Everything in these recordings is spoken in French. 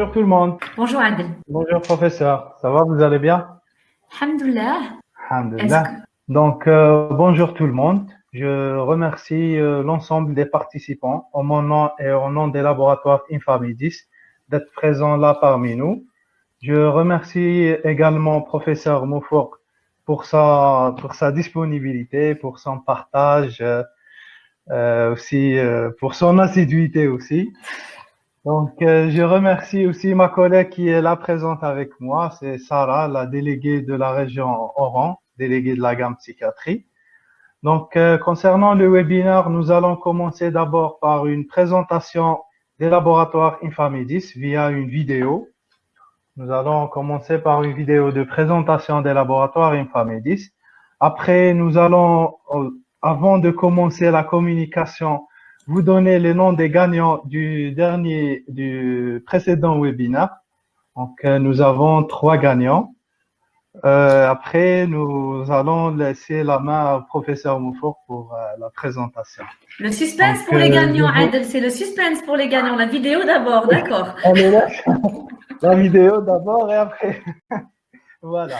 Bonjour tout le monde. Bonjour Adel. Bonjour professeur. Ça va, vous allez bien? Alhamdoulilah. Alhamdulillah. Donc, bonjour tout le monde. Je remercie l'ensemble des participants au mon nom et au nom des laboratoires Infamidis d'être présents là parmi nous. Je remercie également professeur Moufouk pour sa disponibilité, pour son partage, aussi pour son assiduité aussi. Donc, je remercie aussi ma collègue qui est là présente avec moi, c'est Sarah, la déléguée de la région Oran, déléguée de la gamme psychiatrie. Donc, concernant le webinaire, nous allons commencer d'abord par une présentation des laboratoires Infamidis via une vidéo. Nous allons commencer par une vidéo de présentation des laboratoires Infamidis. Après, nous allons, avant de commencer la communication, vous donner les noms des gagnants du précédent webinaire. Donc, nous avons 3 gagnants. Après, nous allons laisser la main au professeur Moufouk pour la présentation. Le suspense donc, pour les gagnants, Adel, c'est le suspense pour les gagnants. La vidéo d'abord, d'accord. Allez, là, la vidéo d'abord et après. Voilà.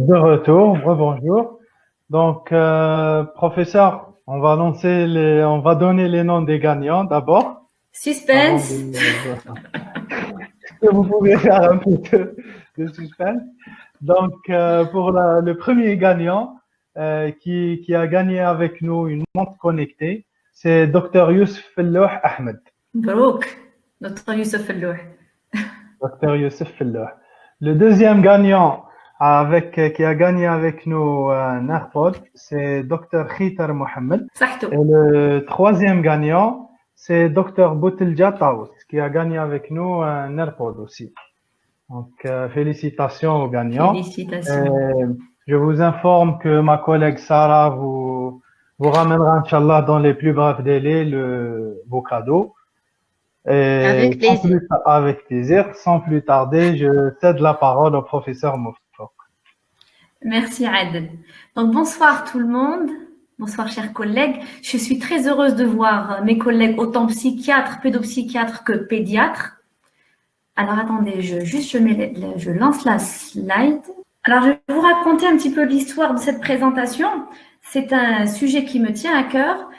De retour, rebonjour. Donc, professeur, on va donner les noms des gagnants d'abord. Suspense. Est-ce que vous pouvez faire un peu de suspense? Donc, pour le premier gagnant qui a gagné avec nous une montre connectée, c'est Dr Youssef Fellouh Ahmed. Barouk, Dr Youssef Fellouh. Dr Youssef Fellouh. Le deuxième gagnant qui a gagné avec nous un AirPod, c'est Dr Khitar Mohamed. Et le troisième gagnant, c'est Dr Boutelja Taous, qui a gagné avec nous un AirPod aussi. Donc, félicitations aux gagnants. Félicitations. Je vous informe que ma collègue Sarah vous ramènera, Inch'Allah, dans les plus brefs délais vos cadeaux. Et Avec plaisir. avec plaisir, sans plus tarder, je cède la parole au professeur Moufok. Merci Adel. Donc bonsoir tout le monde, bonsoir chers collègues. Je suis très heureuse de voir mes collègues autant psychiatres, pédopsychiatres que pédiatres. Alors attendez, je lance la slide. Alors je vais vous raconter un petit peu l'histoire de cette présentation. C'est un sujet qui me tient à cœur.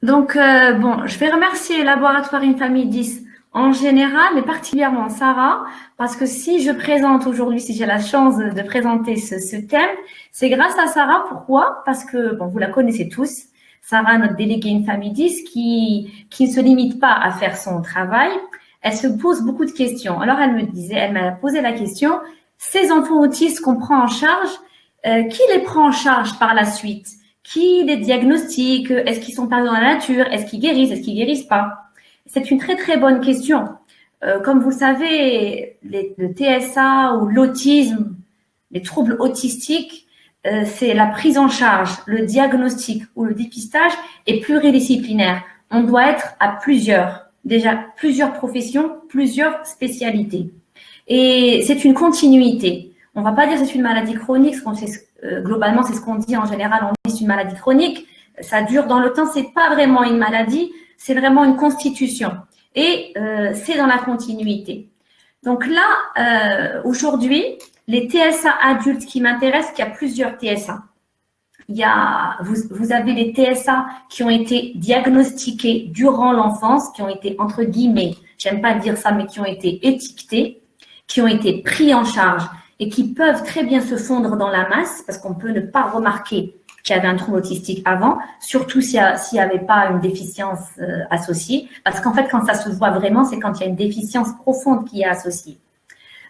Donc je vais remercier Laboratoire Infamie 10 en général, mais particulièrement Sarah, parce que si je présente aujourd'hui, si j'ai la chance de présenter ce thème, c'est grâce à Sarah. Pourquoi? Parce que, vous la connaissez tous, Sarah, notre déléguée Infamie 10, qui ne se limite pas à faire son travail, elle se pose beaucoup de questions. Alors, elle m'a posé la question, ces enfants autistes qu'on prend en charge, qui les prend en charge par la suite? Qui les diagnostique? Est-ce qu'ils sont perdus dans la nature? Est-ce qu'ils guérissent pas? C'est une très très bonne question. Comme vous le savez, le TSA ou l'autisme, les troubles autistiques, c'est la prise en charge, le diagnostic ou le dépistage est pluridisciplinaire. On doit être à plusieurs professions, plusieurs spécialités. Et c'est une continuité. On va pas dire que c'est une maladie chronique, globalement c'est ce qu'on dit en général, on dit que c'est une maladie chronique, ça dure dans le temps, c'est pas vraiment une maladie, c'est vraiment une constitution. Et c'est dans la continuité. Donc là, aujourd'hui, les TSA adultes qui m'intéressent, il y a plusieurs TSA. Vous avez les TSA qui ont été diagnostiqués durant l'enfance, qui ont été, entre guillemets, j'aime pas dire ça, mais qui ont été étiquetés, qui ont été pris en charge et qui peuvent très bien se fondre dans la masse parce qu'on peut ne pas remarquer qu'il y avait un trouble autistique avant, surtout s'il n'y avait pas une déficience associée. Parce qu'en fait, quand ça se voit vraiment, c'est quand il y a une déficience profonde qui est associée.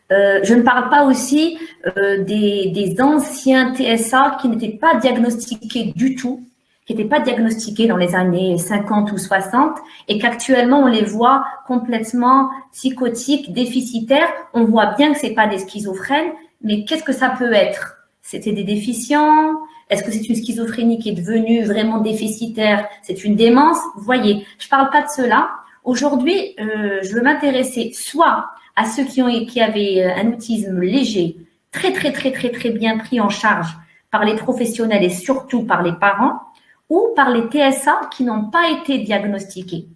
Je ne parle pas aussi des anciens TSA qui n'étaient pas diagnostiqués du tout, qui n'étaient pas diagnostiqués dans les années 50 ou 60 et qu'actuellement on les voit complètement psychotiques, déficitaires. On voit bien que c'est pas des schizophrènes, mais qu'est-ce que ça peut être? C'était des déficients? Est-ce que c'est une schizophrénie qui est devenue vraiment déficitaire? C'est une démence? Vous voyez, je parle pas de cela. Aujourd'hui, je veux m'intéresser soit à ceux qui avaient un autisme léger, très bien pris en charge par les professionnels et surtout par les parents, ou par les TSA qui n'ont pas été diagnostiqués.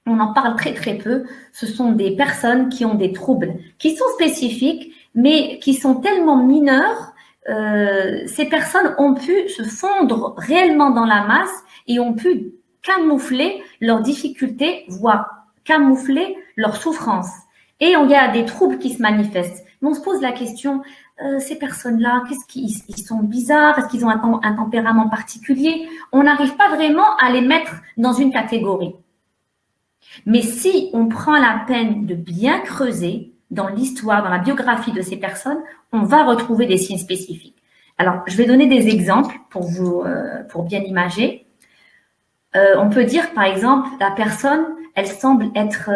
On en parle très peu. Ce sont des personnes qui ont des troubles qui sont spécifiques, mais qui sont tellement mineurs. Ces personnes ont pu se fondre réellement dans la masse et ont pu camoufler leurs difficultés, voire camoufler leurs souffrances. Et il y a des troubles qui se manifestent. Mais on se pose la question, ces personnes-là, ils sont bizarres? Est-ce qu'ils ont un tempérament particulier? On n'arrive pas vraiment à les mettre dans une catégorie. Mais si on prend la peine de bien creuser dans l'histoire, dans la biographie de ces personnes, on va retrouver des signes spécifiques. Alors, je vais donner des exemples pour bien imager. On peut dire, par exemple, la personne, elle semble être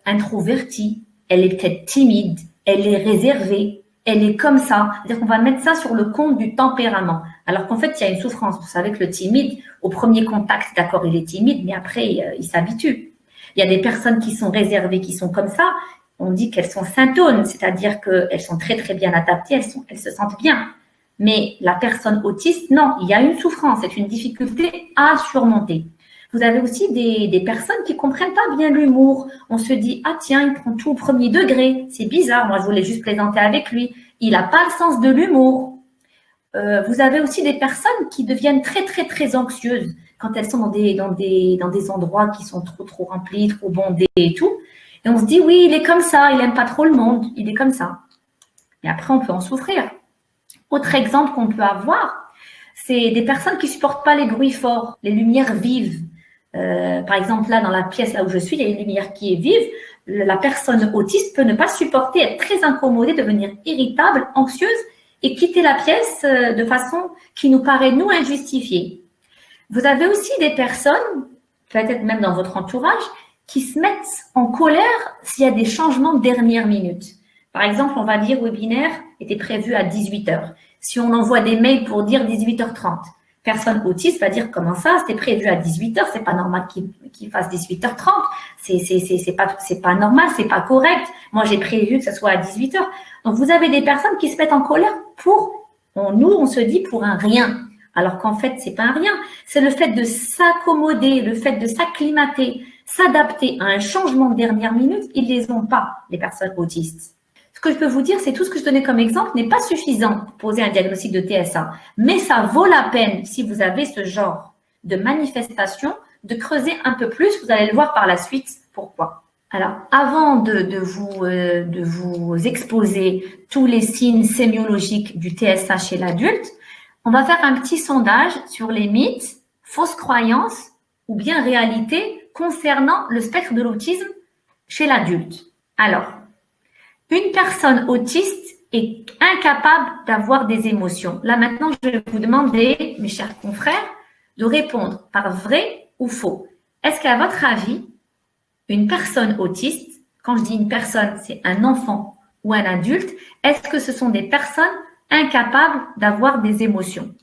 introvertie, elle est peut-être timide, elle est réservée, elle est comme ça. C'est-à-dire qu'on va mettre ça sur le compte du tempérament. Alors qu'en fait, il y a une souffrance. Vous savez que le timide, au premier contact, d'accord, il est timide, mais après, il s'habitue. Il y a des personnes qui sont réservées, qui sont comme ça. On dit qu'elles sont syntones, c'est-à-dire qu'elles sont très bien adaptées, elles se sentent bien. Mais la personne autiste, non, il y a une souffrance, c'est une difficulté à surmonter. Vous avez aussi des personnes qui comprennent pas bien l'humour. On se dit, ah tiens, il prend tout au premier degré. C'est bizarre, moi je voulais juste plaisanter avec lui. Il n'a pas le sens de l'humour. Vous avez aussi des personnes qui deviennent très anxieuses quand elles sont dans des endroits qui sont trop remplis, trop bondés et tout. Et on se dit, oui, il est comme ça, il n'aime pas trop le monde, il est comme ça. Et après, on peut en souffrir. Autre exemple qu'on peut avoir, c'est des personnes qui supportent pas les bruits forts, les lumières vives. Par exemple, là, dans la pièce là où je suis, il y a une lumière qui est vive. La personne autiste peut ne pas supporter, être très incommodée, devenir irritable, anxieuse et quitter la pièce de façon qui nous paraît, nous, injustifiée. Vous avez aussi des personnes, peut-être même dans votre entourage, qui se mettent en colère s'il y a des changements de dernière minute. Par exemple, on va dire webinaire était prévu à 18h. Si on envoie des mails pour dire 18h30, personne autiste va dire comment ça, c'était prévu à 18h, c'est pas normal qu'il fasse 18h30, c'est pas normal, c'est pas correct. Moi, j'ai prévu que ce soit à 18h. Donc, vous avez des personnes qui se mettent en colère on se dit pour un rien. Alors qu'en fait, c'est pas un rien. C'est le fait de s'accommoder, le fait de s'acclimater, s'adapter à un changement de dernière minute. Ils les ont pas, les personnes autistes. Ce que je peux vous dire, c'est tout ce que je donnais comme exemple n'est pas suffisant pour poser un diagnostic de TSA. Mais ça vaut la peine, si vous avez ce genre de manifestation, de creuser un peu plus. Vous allez le voir par la suite. Pourquoi? Alors, avant de vous exposer tous les signes sémiologiques du TSA chez l'adulte, on va faire un petit sondage sur les mythes, fausses croyances ou bien réalités concernant le spectre de l'autisme chez l'adulte. Alors, une personne autiste est incapable d'avoir des émotions. Là, maintenant, je vais vous demander, mes chers confrères, de répondre par vrai ou faux. Est-ce qu'à votre avis, une personne autiste, quand je dis une personne, c'est un enfant ou un adulte, est-ce que ce sont des personnes incapables d'avoir des émotions?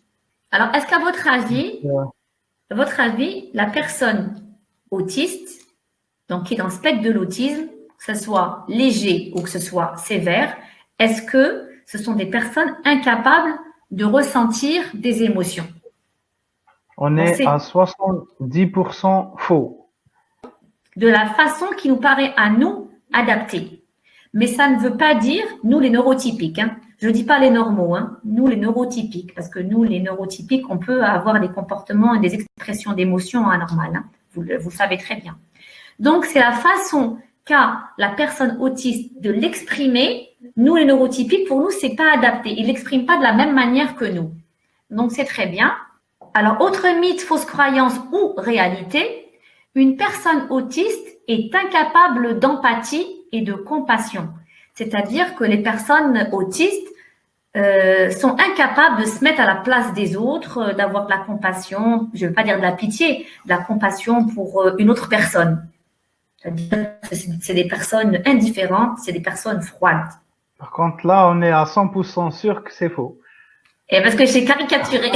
Alors, est-ce qu'à votre avis, la personne autiste, donc qui est dans le spectre de l'autisme, que ce soit léger ou que ce soit sévère, est-ce que ce sont des personnes incapables de ressentir des émotions? On est à 70% faux. De la façon qui nous paraît à nous adaptée. Mais ça ne veut pas dire, nous les neurotypiques, je ne dis pas les normaux, nous les neurotypiques, parce que nous les neurotypiques, on peut avoir des comportements et des expressions d'émotions anormales, vous savez très bien. Donc, c'est la façon qu'a la personne autiste de l'exprimer. Nous les neurotypiques, pour nous, c'est pas adapté. Il l'exprime pas de la même manière que nous. Donc, c'est très bien. Alors, autre mythe, fausse croyance ou réalité, une personne autiste est incapable d'empathie et de compassion. C'est-à-dire que les personnes autistes sont incapables de se mettre à la place des autres, d'avoir de la compassion, je ne veux pas dire de la pitié, de la compassion pour une autre personne. C'est-à-dire que c'est des personnes indifférentes, c'est des personnes froides. Par contre, là, on est à 100% sûr que c'est faux. Et parce que j'ai caricaturé.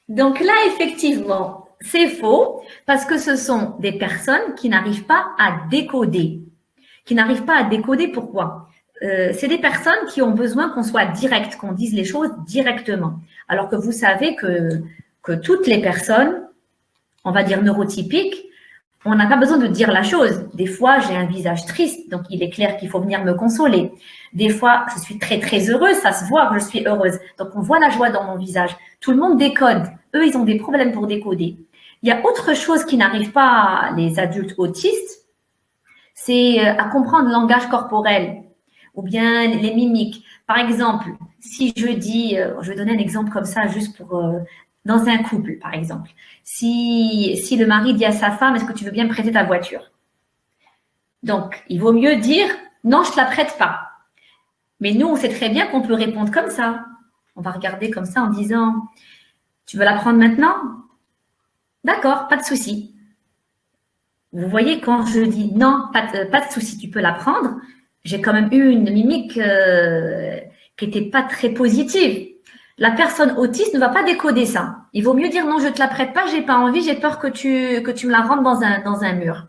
Donc là, effectivement, c'est faux parce que ce sont des personnes qui n'arrivent pas à décoder. Qui n'arrivent pas à décoder pourquoi? C'est des personnes qui ont besoin qu'on soit direct, qu'on dise les choses directement. Alors que vous savez que toutes les personnes, on va dire neurotypiques, on n'a pas besoin de dire la chose. Des fois, j'ai un visage triste, donc il est clair qu'il faut venir me consoler. Des fois, je suis très, très heureuse, ça se voit que je suis heureuse. Donc, on voit la joie dans mon visage. Tout le monde décode. Eux, ils ont des problèmes pour décoder. Il y a autre chose qui n'arrive pas les adultes autistes, c'est à comprendre le langage corporel ou bien les mimiques. Par exemple, si je dis, je vais donner un exemple comme ça juste pour… dans un couple, par exemple. Si le mari dit à sa femme, est-ce que tu veux bien me prêter ta voiture? Donc, il vaut mieux dire, non, je ne te la prête pas. Mais nous, on sait très bien qu'on peut répondre comme ça. On va regarder comme ça en disant, tu veux la prendre maintenant? D'accord, pas de souci. Vous voyez, quand je dis non, pas de souci, tu peux la prendre, j'ai quand même eu une mimique qui n'était pas très positive. La personne autiste ne va pas décoder ça. Il vaut mieux dire non, je ne te la prête pas, j'ai pas envie, j'ai peur que tu me la rentres dans un mur.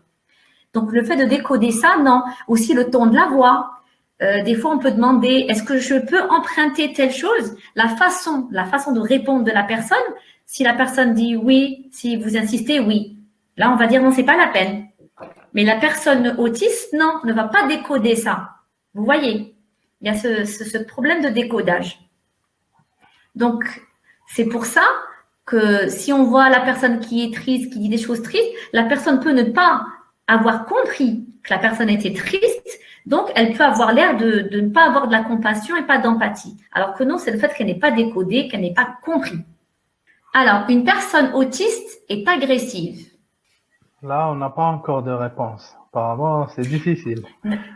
Donc, le fait de décoder ça, non. Aussi, le ton de la voix. Des fois, on peut demander, est-ce que je peux emprunter telle chose? La façon de répondre de la personne, si la personne dit oui, si vous insistez oui, là, on va dire non, c'est pas la peine. Mais la personne autiste, non, ne va pas décoder ça. Vous voyez, il y a ce problème de décodage. Donc, c'est pour ça que si on voit la personne qui est triste, qui dit des choses tristes, la personne peut ne pas avoir compris que la personne était triste, donc elle peut avoir l'air de ne pas avoir de la compassion et pas d'empathie. Alors que non, c'est le fait qu'elle n'ait pas décodé, qu'elle n'ait pas compris. Alors, une personne autiste est agressive. Là, on n'a pas encore de réponse. Apparemment, c'est difficile.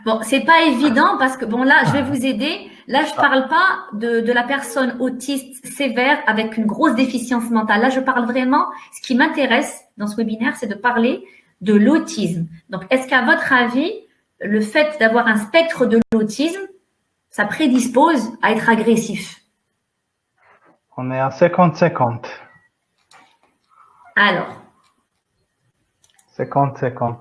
Bon, c'est pas évident parce que, bon, là, je vais vous aider. Là, je parle pas de la personne autiste sévère avec une grosse déficience mentale. Là, je parle vraiment, ce qui m'intéresse dans ce webinaire, c'est de parler de l'autisme. Donc, est-ce qu'à votre avis, le fait d'avoir un spectre de l'autisme, ça prédispose à être agressif? On est à 50-50. Alors, 50-50.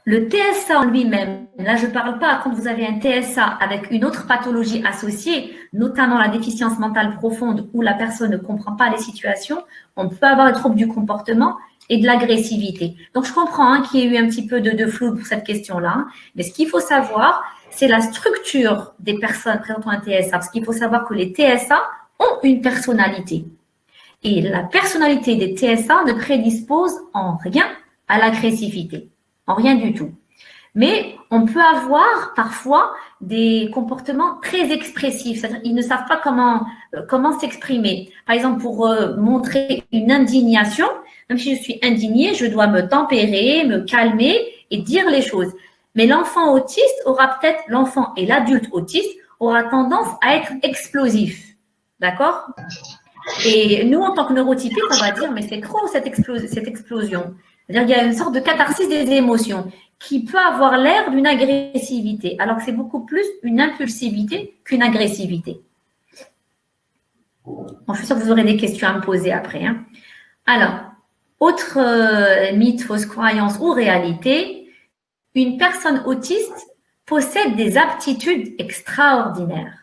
le TSA en lui-même, là je ne parle pas quand vous avez un TSA avec une autre pathologie associée, notamment la déficience mentale profonde où la personne ne comprend pas les situations, on peut avoir des troubles du comportement et de l'agressivité. Donc je comprends qu'il y ait eu un petit peu de flou pour cette question-là, hein, mais ce qu'il faut savoir, c'est la structure des personnes présentant un TSA, parce qu'il faut savoir que les TSA ont une personnalité. Et la personnalité des TSA ne prédispose en rien à l'agressivité. En rien du tout. Mais on peut avoir parfois des comportements très expressifs. C'est-à-dire ils ne savent pas comment s'exprimer. Par exemple, pour montrer une indignation, même si je suis indignée, je dois me tempérer, me calmer et dire les choses. Mais l'enfant autiste aura peut-être, l'enfant et l'adulte autiste aura tendance à être explosif. D'accord? Et nous, en tant que neurotypiques, on va dire, mais c'est trop cette explosion. C'est-à-dire qu'il y a une sorte de catharsis des émotions qui peut avoir l'air d'une agressivité, alors que c'est beaucoup plus une impulsivité qu'une agressivité. Bon, je suis sûre que vous aurez des questions à me poser après. Hein. Alors, autre mythe, fausse croyance ou réalité, une personne autiste possède des aptitudes extraordinaires.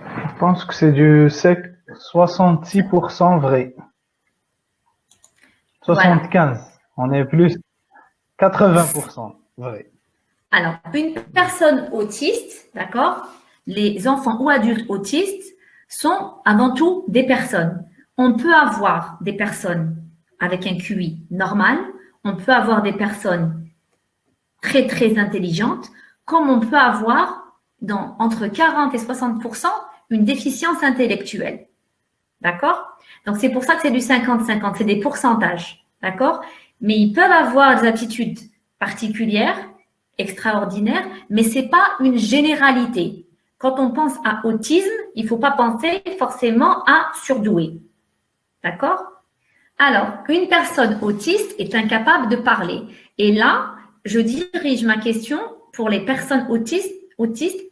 Je pense que c'est du 66% vrai. 75. Voilà. On est plus 80% vrai. Alors, une personne autiste, d'accord, les enfants ou adultes autistes sont avant tout des personnes. On peut avoir des personnes avec un QI normal, on peut avoir des personnes très, très intelligentes, comme on peut avoir entre 40 et 60% une déficience intellectuelle. D'accord? Donc, c'est pour ça que c'est du 50-50, c'est des pourcentages. D'accord? Mais ils peuvent avoir des aptitudes particulières, extraordinaires, mais ce n'est pas une généralité. Quand on pense à autisme, il ne faut pas penser forcément à surdoué. D'accord? Alors, une personne autiste est incapable de parler. Et là, je dirige ma question pour les personnes autistes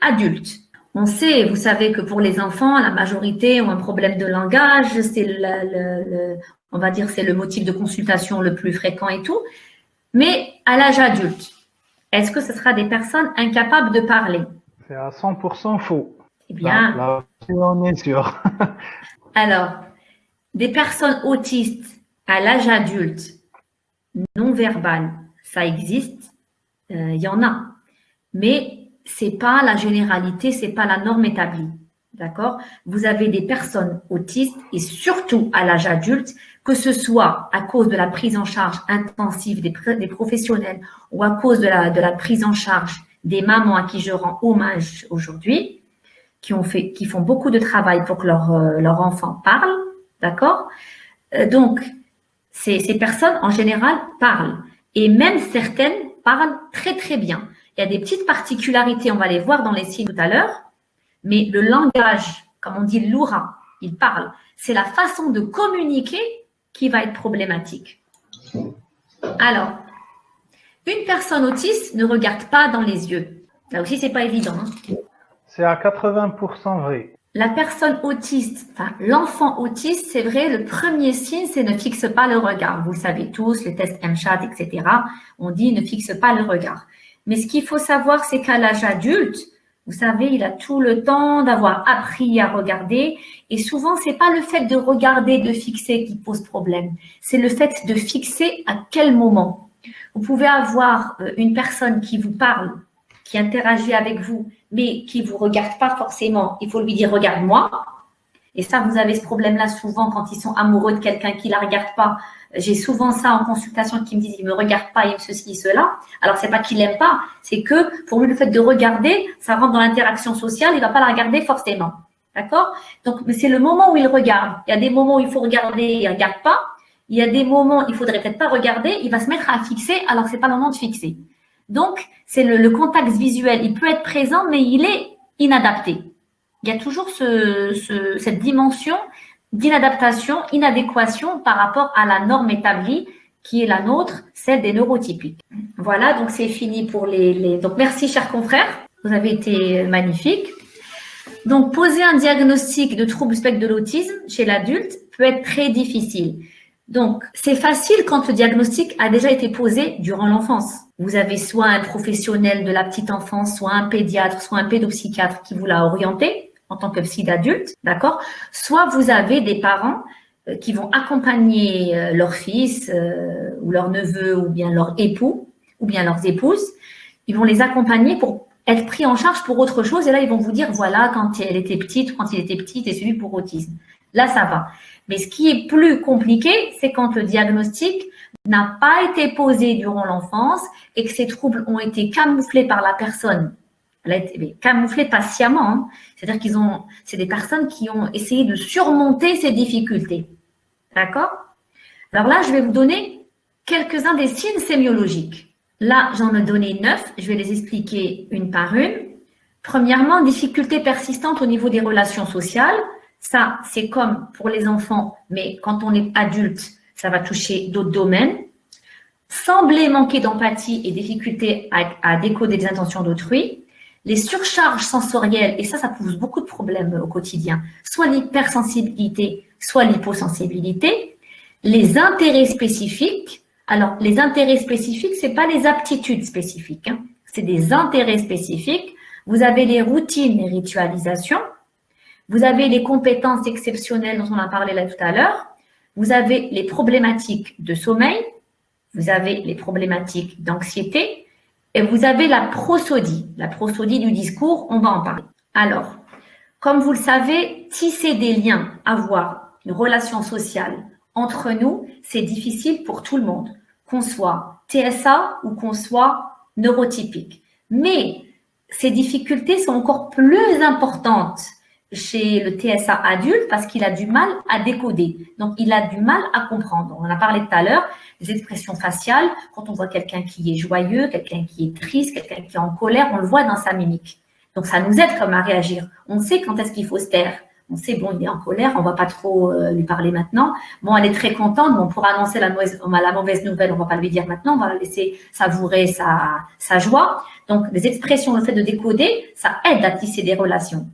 adultes. On sait, vous savez que pour les enfants, la majorité ont un problème de langage, c'est on va dire c'est le motif de consultation le plus fréquent et tout. Mais à l'âge adulte, est-ce que ce sera des personnes incapables de parler? C'est à 100% faux. Eh bien, là, on est sûr. Alors, des personnes autistes à l'âge adulte, non verbales, ça existe, il y en a. Mais c'est pas la généralité, c'est pas la norme établie. D'accord? Vous avez des personnes autistes et surtout à l'âge adulte, que ce soit à cause de la prise en charge intensive des professionnels ou à cause de la prise en charge des mamans à qui je rends hommage aujourd'hui, qui font beaucoup de travail pour que leur enfant parle. D'accord? Donc, ces personnes en général parlent et même certaines parlent très très bien. Il y a des petites particularités, on va les voir dans les signes tout à l'heure, mais le langage, comme on dit l'oura, il parle. C'est la façon de communiquer qui va être problématique. Alors, une personne autiste ne regarde pas dans les yeux. Là aussi, c'est pas évident. Hein. C'est à 80% vrai. La personne autiste, enfin l'enfant autiste, c'est vrai, le premier signe, c'est ne fixe pas le regard. Vous le savez tous, les tests MCHAT, etc. On dit ne fixe pas le regard. Mais ce qu'il faut savoir, c'est qu'à l'âge adulte, vous savez, il a tout le temps d'avoir appris à regarder. Et souvent, c'est pas le fait de regarder, de fixer qui pose problème. C'est le fait de fixer à quel moment. Vous pouvez avoir une personne qui vous parle, qui interagit avec vous, mais qui ne vous regarde pas forcément. Il faut lui dire « regarde-moi ». Et ça, vous avez ce problème-là souvent quand ils sont amoureux de quelqu'un qui ne la regarde pas. J'ai souvent ça en consultation qui me disent « il ne me regarde pas, il me ceci, cela ». Alors, ce n'est pas qu'il n'aime pas, c'est que pour lui, le fait de regarder, ça rentre dans l'interaction sociale, il ne va pas la regarder forcément. D'accord? Donc, c'est le moment où il regarde. Il y a des moments où il faut regarder, il ne regarde pas. Il y a des moments où il ne faudrait peut-être pas regarder, il va se mettre à fixer alors que ce n'est pas le moment de fixer. Donc, c'est le contact visuel. Il peut être présent, mais il est inadapté. Il y a toujours cette dimension d'inadaptation, inadéquation par rapport à la norme établie qui est la nôtre, celle des neurotypiques. Voilà, donc c'est fini pour Donc, merci, chers confrères. Vous avez été magnifiques. Donc, poser un diagnostic de trouble spectre de l'autisme chez l'adulte peut être très difficile. Donc, c'est facile quand le diagnostic a déjà été posé durant l'enfance. Vous avez soit un professionnel de la petite enfance, soit un pédiatre, soit un pédopsychiatre qui vous l'a orienté en tant que psy d'adulte, d'accord? Soit vous avez des parents qui vont accompagner leur fils ou leur neveu ou bien leur époux ou bien leurs épouses. Ils vont les accompagner pour être pris en charge pour autre chose. Et là, ils vont vous dire, voilà, quand elle était petite, quand il était petit, et celui pour autisme. Là, ça va. Mais ce qui est plus compliqué, c'est quand le diagnostic n'a pas été posé durant l'enfance et que ces troubles ont été camouflés par la personne. Elle a été camouflée patiemment. Hein. C'est-à-dire c'est des personnes qui ont essayé de surmonter ces difficultés. D'accord? Alors là, je vais vous donner quelques-uns des signes sémiologiques. Là, j'en ai donné 9. Je vais les expliquer une par une. Premièrement, difficultés persistantes au niveau des relations sociales. Ça, c'est comme pour les enfants, mais quand on est adulte, ça va toucher d'autres domaines. Sembler manquer d'empathie et difficulté à décoder les intentions d'autrui. Les surcharges sensorielles, et ça pose beaucoup de problèmes au quotidien. Soit l'hypersensibilité, soit l'hyposensibilité. Les intérêts spécifiques. Alors, les intérêts spécifiques, c'est pas les aptitudes spécifiques. Hein. C'est des intérêts spécifiques. Vous avez les routines et ritualisations. Vous avez les compétences exceptionnelles dont on a parlé là tout à l'heure. Vous avez les problématiques de sommeil. Vous avez les problématiques d'anxiété. Et vous avez la prosodie. La prosodie du discours, on va en parler. Alors, comme vous le savez, tisser des liens, avoir une relation sociale entre nous, c'est difficile pour tout le monde, qu'on soit TSA ou qu'on soit neurotypique. Mais ces difficultés sont encore plus importantes chez le TSA adulte parce qu'il a du mal à décoder. Donc, il a du mal à comprendre. On en a parlé tout à l'heure, les expressions faciales. Quand on voit quelqu'un qui est joyeux, quelqu'un qui est triste, quelqu'un qui est en colère, on le voit dans sa mimique. Donc, ça nous aide comme à réagir. On sait quand est-ce qu'il faut se taire. On sait, bon, il est en colère, on va pas trop lui parler maintenant. Bon, elle est très contente, bon, pour annoncer la mauvaise nouvelle, on va pas lui dire maintenant, on va la laisser savourer sa joie. Donc, les expressions, le fait de décoder, ça aide à tisser des relations.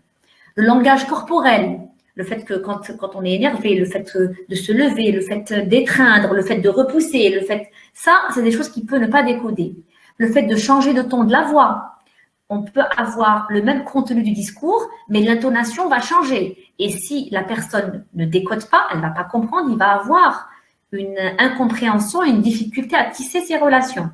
Le langage corporel, le fait que quand on est énervé, le fait de se lever, le fait d'étreindre, le fait de repousser, ça, c'est des choses qu'il peut ne pas décoder. Le fait de changer de ton de la voix. On peut avoir le même contenu du discours, mais l'intonation va changer. Et si la personne ne décode pas, elle ne va pas comprendre, il va avoir une incompréhension, une difficulté à tisser ses relations.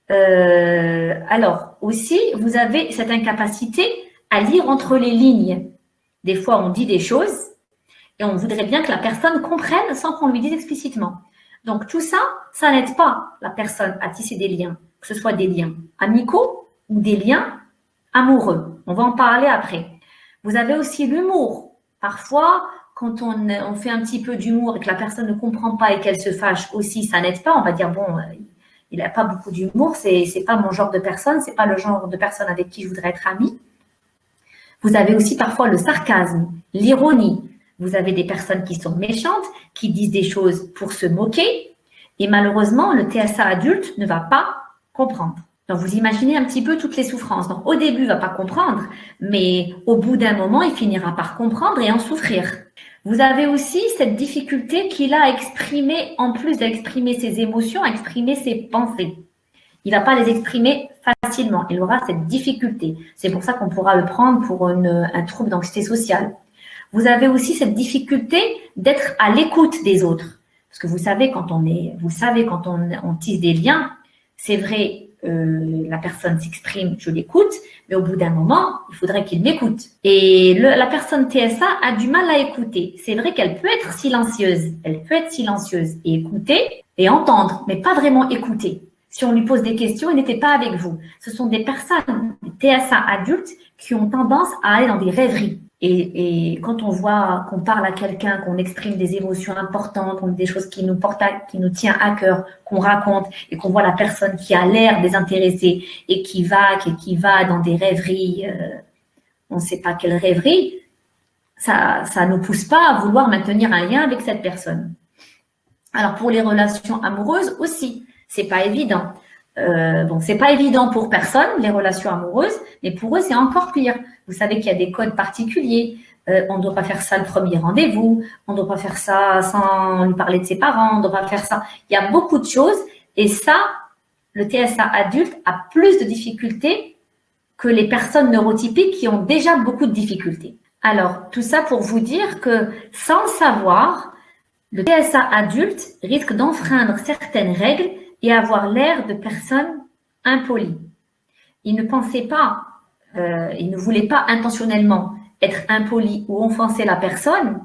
Alors, aussi, vous avez cette incapacité à lire entre les lignes. Des fois, on dit des choses et on voudrait bien que la personne comprenne sans qu'on lui dise explicitement. Donc, tout ça, ça n'aide pas la personne à tisser des liens, que ce soit des liens amicaux ou des liens amoureux. On va en parler après. Vous avez aussi l'humour. Parfois, quand on fait un petit peu d'humour et que la personne ne comprend pas et qu'elle se fâche aussi, ça n'aide pas. On va dire, bon, il n'a pas beaucoup d'humour, c'est pas mon genre de personne, c'est pas le genre de personne avec qui je voudrais être amie. Vous avez aussi parfois le sarcasme, l'ironie. Vous avez des personnes qui sont méchantes, qui disent des choses pour se moquer. Et malheureusement, le TSA adulte ne va pas comprendre. Donc, vous imaginez un petit peu toutes les souffrances. Donc, au début, il ne va pas comprendre, mais au bout d'un moment, il finira par comprendre et en souffrir. Vous avez aussi cette difficulté qu'il a à exprimer, en plus d'exprimer ses émotions, à exprimer ses pensées. Il ne va pas les exprimer facilement. Il aura cette difficulté. C'est pour ça qu'on pourra le prendre pour un trouble d'anxiété sociale. Vous avez aussi cette difficulté d'être à l'écoute des autres. Parce que vous savez, quand on tisse des liens, c'est vrai, la personne s'exprime, je l'écoute, mais au bout d'un moment, il faudrait qu'il m'écoute. Et la personne TSA a du mal à écouter. C'est vrai qu'elle peut être silencieuse. Elle peut être silencieuse et écouter et entendre, mais pas vraiment écouter. Si on lui pose des questions, il n'était pas avec vous. Ce sont des personnes, des TSA adultes, qui ont tendance à aller dans des rêveries. Et quand on voit qu'on parle à quelqu'un, qu'on exprime des émotions importantes, des choses qui nous tient à cœur, qu'on raconte, et qu'on voit la personne qui a l'air désintéressée et qui va dans des rêveries, on ne sait pas quelle rêverie, ça nous pousse pas à vouloir maintenir un lien avec cette personne. Alors pour les relations amoureuses aussi, c'est pas évident. Bon, c'est pas évident pour personne, les relations amoureuses, mais pour eux, c'est encore pire. Vous savez qu'il y a des codes particuliers. On ne doit pas faire ça le premier rendez-vous. On ne doit pas faire ça sans lui parler de ses parents. On ne doit pas faire ça. Il y a beaucoup de choses. Et ça, le TSA adulte a plus de difficultés que les personnes neurotypiques qui ont déjà beaucoup de difficultés. Alors, tout ça pour vous dire que sans le savoir, le TSA adulte risque d'enfreindre certaines règles et avoir l'air de personnes impolies. Il ne pensait pas, il ne voulait pas intentionnellement être impoli ou offenser la personne,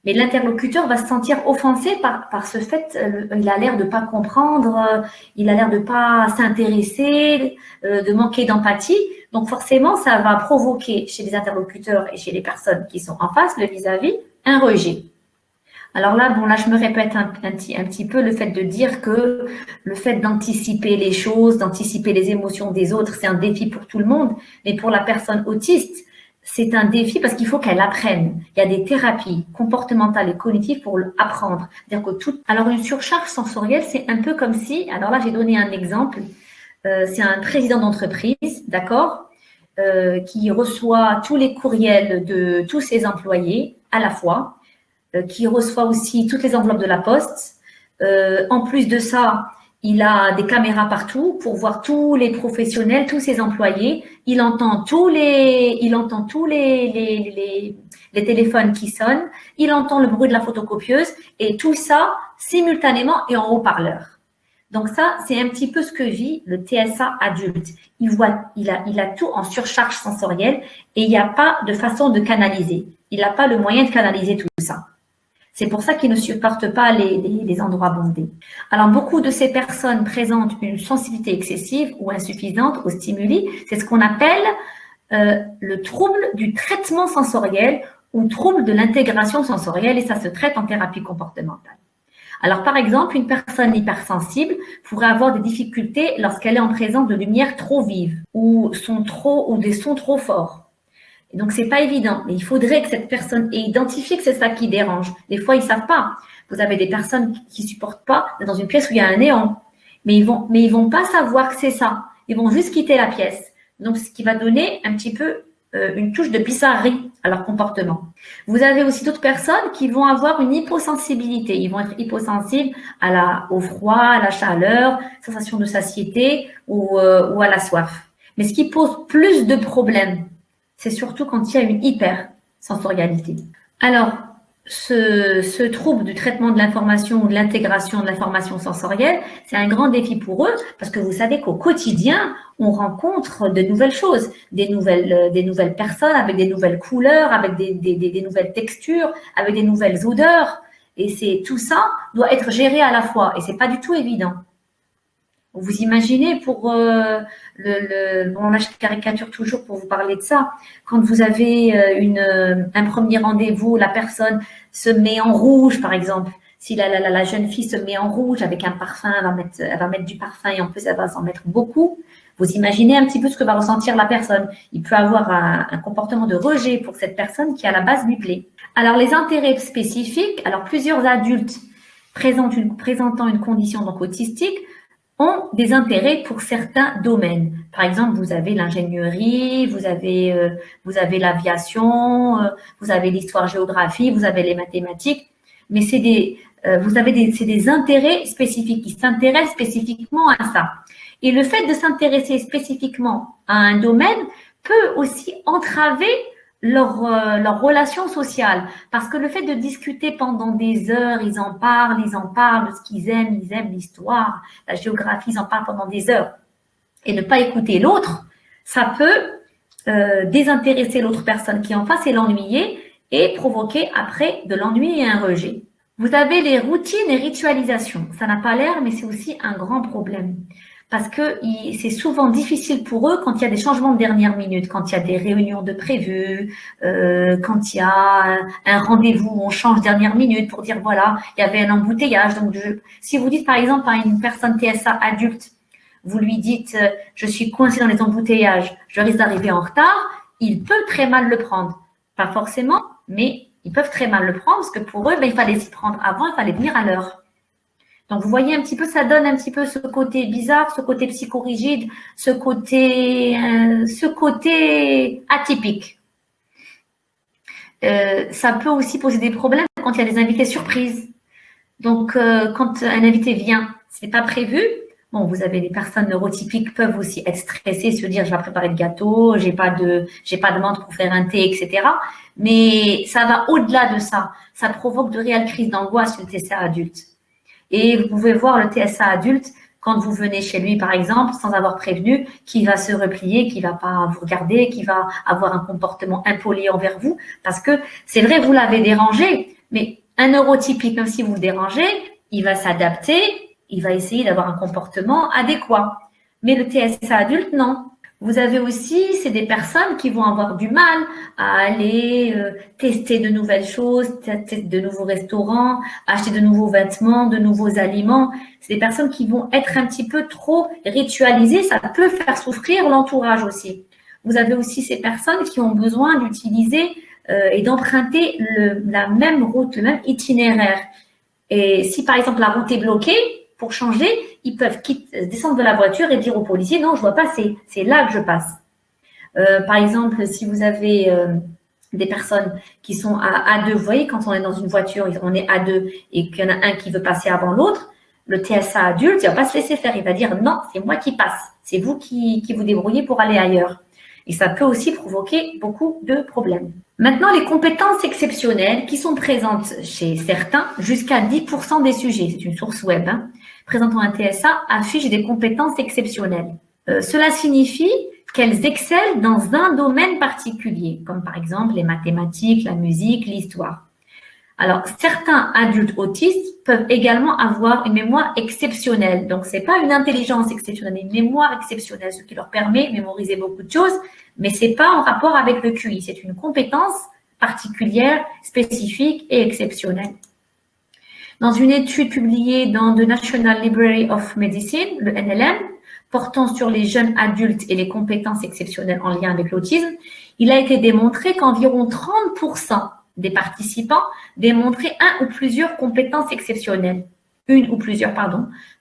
mais l'interlocuteur va se sentir offensé par ce fait, il a l'air de ne pas comprendre, il a l'air de ne pas s'intéresser, de manquer d'empathie. Donc forcément, ça va provoquer chez les interlocuteurs et chez les personnes qui sont en face, le vis-à-vis, un rejet. Alors là, bon, là, je me répète un petit peu le fait de dire que le fait d'anticiper les choses, d'anticiper les émotions des autres, c'est un défi pour tout le monde, mais pour la personne autiste, c'est un défi parce qu'il faut qu'elle apprenne. Il y a des thérapies comportementales et cognitives pour apprendre. C'est-à-dire que alors une surcharge sensorielle, c'est un peu comme si, alors là, j'ai donné un exemple, c'est un président d'entreprise, d'accord, qui reçoit tous les courriels de tous ses employés à la fois, qui reçoit aussi toutes les enveloppes de la poste. En plus de ça, il a des caméras partout pour voir tous les professionnels, tous ses employés. Il entend tous les téléphones qui sonnent. Il entend le bruit de la photocopieuse et tout ça simultanément et en haut-parleur. Donc ça, c'est un petit peu ce que vit le TSA adulte. Il a tout en surcharge sensorielle et il n'y a pas de façon de canaliser. Il n'a pas le moyen de canaliser tout ça. C'est pour ça qu'ils ne supportent pas les endroits bondés. Alors, beaucoup de ces personnes présentent une sensibilité excessive ou insuffisante aux stimuli. C'est ce qu'on appelle le trouble du traitement sensoriel ou trouble de l'intégration sensorielle et ça se traite en thérapie comportementale. Alors, par exemple, une personne hypersensible pourrait avoir des difficultés lorsqu'elle est en présence de lumière trop vive ou des sons trop forts. Donc, c'est pas évident, mais il faudrait que cette personne ait identifié que c'est ça qui dérange. Des fois, ils savent pas. Vous avez des personnes qui supportent pas dans une pièce où il y a un néon, mais ils vont pas savoir que c'est ça. Ils vont juste quitter la pièce. Donc, ce qui va donner un petit peu une touche de bizarrerie à leur comportement. Vous avez aussi d'autres personnes qui vont avoir une hyposensibilité. Ils vont être hyposensibles au froid, à la chaleur, sensation de satiété ou à la soif. Mais ce qui pose plus de problèmes, c'est surtout quand il y a une hypersensorialité. Alors, ce trouble du traitement de l'information ou de l'intégration de l'information sensorielle, c'est un grand défi pour eux parce que vous savez qu'au quotidien, on rencontre de nouvelles choses, des nouvelles personnes avec des nouvelles couleurs, avec des nouvelles textures, avec des nouvelles odeurs. Et tout ça doit être géré à la fois et c'est pas du tout évident. Vous imaginez bon là je caricature toujours pour vous parler de ça, quand vous avez un premier rendez-vous, la personne se met en rouge par exemple, si la jeune fille se met en rouge avec un parfum, elle va mettre du parfum et en plus elle va s'en mettre beaucoup, vous imaginez un petit peu ce que va ressentir la personne. Il peut avoir un comportement de rejet pour cette personne qui est à la base biblée. Alors les intérêts spécifiques, alors plusieurs adultes présentant une condition donc autistique ont des intérêts pour certains domaines. Par exemple, vous avez l'ingénierie, vous avez l'aviation, vous avez l'histoire-géographie, vous avez les mathématiques, mais c'est des intérêts spécifiques qui s'intéressent spécifiquement à ça. Et le fait de s'intéresser spécifiquement à un domaine peut aussi entraver leur relation sociale. Parce que le fait de discuter pendant des heures, ils en parlent de ce qu'ils aiment, ils aiment l'histoire, la géographie, ils en parlent pendant des heures. Et ne pas écouter l'autre, ça peut désintéresser l'autre personne qui est en face et l'ennuyer et provoquer après de l'ennui et un rejet. Vous avez les routines et ritualisations. Ça n'a pas l'air, mais c'est aussi un grand problème. Parce que c'est souvent difficile pour eux quand il y a des changements de dernière minute, quand il y a des réunions de prévues, quand il y a un rendez-vous où on change dernière minute pour dire voilà, il y avait un embouteillage. Donc, si vous dites par exemple à une personne TSA adulte, vous lui dites je suis coincé dans les embouteillages, je risque d'arriver en retard, il peut très mal le prendre. Pas forcément, mais ils peuvent très mal le prendre parce que pour eux, il fallait s'y prendre avant, il fallait venir à l'heure. Donc, vous voyez un petit peu, ça donne un petit peu ce côté bizarre, ce côté psychorigide, ce côté atypique. Ça peut aussi poser des problèmes quand il y a des invités surprises. Donc, quand un invité vient, c'est pas prévu. Bon, vous avez des personnes neurotypiques peuvent aussi être stressées, se dire, je vais préparer le gâteau, j'ai pas de menthe pour faire un thé, etc. Mais ça va au-delà de ça. Ça provoque de réelles crises d'angoisse chez le TSA adulte. Et vous pouvez voir le TSA adulte quand vous venez chez lui, par exemple, sans avoir prévenu, qui va se replier, qui va pas vous regarder, qui va avoir un comportement impoli envers vous. Parce que c'est vrai, vous l'avez dérangé, mais un neurotypique, même si vous le dérangez, il va s'adapter, il va essayer d'avoir un comportement adéquat. Mais le TSA adulte, non. Vous avez aussi, c'est des personnes qui vont avoir du mal à aller tester de nouvelles choses, tester de nouveaux restaurants, acheter de nouveaux vêtements, de nouveaux aliments. C'est des personnes qui vont être un petit peu trop ritualisées. Ça peut faire souffrir l'entourage aussi. Vous avez aussi ces personnes qui ont besoin d'utiliser et d'emprunter la même route, le même itinéraire. Et si par exemple la route est bloquée, pour changer, ils peuvent descendre de la voiture et dire aux policiers, non, je dois passer, c'est là que je passe. Par exemple, si vous avez des personnes qui sont à deux, vous voyez, quand on est dans une voiture, on est à deux et qu'il y en a un qui veut passer avant l'autre, le TSA adulte, il ne va pas se laisser faire, il va dire, non, c'est moi qui passe, c'est vous qui vous débrouillez pour aller ailleurs. Et ça peut aussi provoquer beaucoup de problèmes. Maintenant, les compétences exceptionnelles qui sont présentes chez certains, jusqu'à 10% des sujets, c'est une source web, présentant un TSA, affichent des compétences exceptionnelles. Cela signifie qu'elles excellent dans un domaine particulier, comme par exemple les mathématiques, la musique, l'histoire. Alors, certains adultes autistes peuvent également avoir une mémoire exceptionnelle. Donc, c'est pas une intelligence exceptionnelle, une mémoire exceptionnelle, ce qui leur permet de mémoriser beaucoup de choses, mais c'est pas en rapport avec le QI. C'est une compétence particulière, spécifique et exceptionnelle. Dans une étude publiée dans The National Library of Medicine, le NLM, portant sur les jeunes adultes et les compétences exceptionnelles en lien avec l'autisme, il a été démontré qu'environ 30% des participants démontraient un ou plusieurs compétences exceptionnelles. Une ou plusieurs,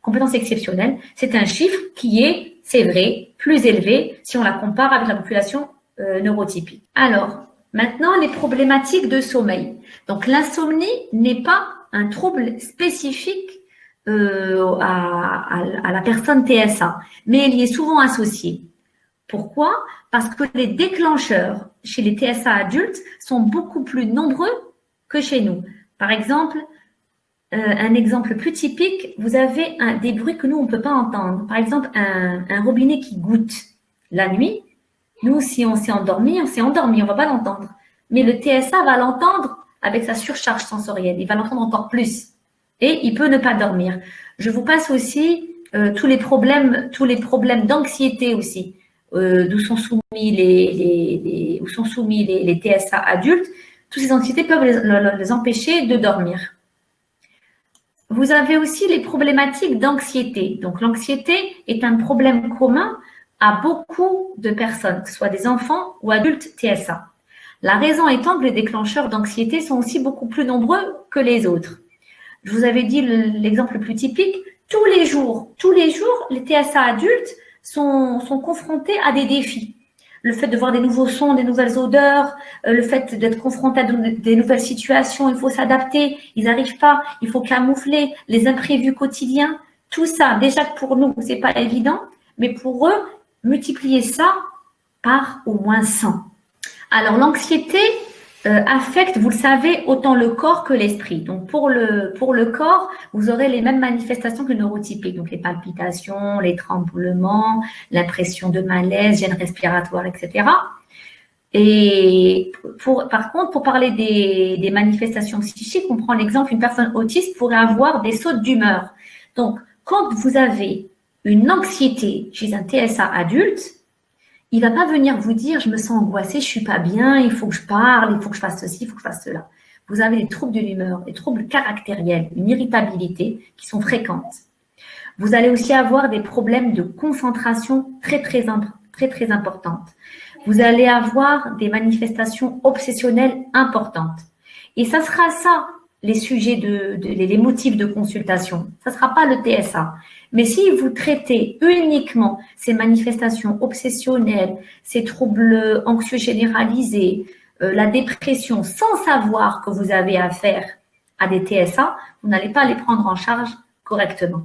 compétences exceptionnelles. C'est un chiffre qui est, c'est vrai, plus élevé si on la compare avec la population neurotypique. Alors, maintenant, les problématiques de sommeil. Donc, l'insomnie n'est pas un trouble spécifique à la personne TSA, mais elle y est souvent associée. Pourquoi? Parce que les déclencheurs chez les TSA adultes sont beaucoup plus nombreux que chez nous. Par exemple, un exemple plus typique, vous avez des bruits que nous, on ne peut pas entendre. Par exemple, un robinet qui goutte la nuit. Nous, si on s'est endormi, on ne va pas l'entendre. Mais le TSA va l'entendre avec sa surcharge sensorielle. Il va l'entendre encore plus. Et il peut ne pas dormir. Je vous passe aussi tous les problèmes d'anxiété aussi. D'où sont soumis les TSA adultes, toutes ces anxiétés peuvent les empêcher de dormir. Vous avez aussi les problématiques d'anxiété. Donc, l'anxiété est un problème commun à beaucoup de personnes, que ce soit des enfants ou adultes TSA. La raison étant que les déclencheurs d'anxiété sont aussi beaucoup plus nombreux que les autres. Je vous avais dit l'exemple le plus typique. Tous les jours, les TSA adultes sont confrontés à des défis. Le fait de voir des nouveaux sons, des nouvelles odeurs, le fait d'être confronté à des nouvelles situations, il faut s'adapter, ils n'arrivent pas, il faut camoufler, les imprévus quotidiens, tout ça, déjà que pour nous, c'est pas évident, mais pour eux, multiplier ça par au moins 100. Alors, l'anxiété affecte, vous le savez, autant le corps que l'esprit. Donc, pour le corps, vous aurez les mêmes manifestations que le neurotypique. Donc, les palpitations, les tremblements, l'impression de malaise, gêne respiratoire, etc. Et par contre, pour parler des manifestations psychiques, on prend l'exemple, une personne autiste pourrait avoir des sautes d'humeur. Donc, quand vous avez une anxiété chez un TSA adulte, il ne va pas venir vous dire « je me sens angoissée, je ne suis pas bien, il faut que je parle, il faut que je fasse ceci, il faut que je fasse cela ». Vous avez des troubles de l'humeur, des troubles caractériels, une irritabilité qui sont fréquentes. Vous allez aussi avoir des problèmes de concentration très importantes. Vous allez avoir des manifestations obsessionnelles importantes. Et ça sera ça, les sujets les motifs de consultation. Ça ne sera pas le TSA. Mais si vous traitez uniquement ces manifestations obsessionnelles, ces troubles anxieux généralisés, la dépression, sans savoir que vous avez affaire à des TSA, vous n'allez pas les prendre en charge correctement.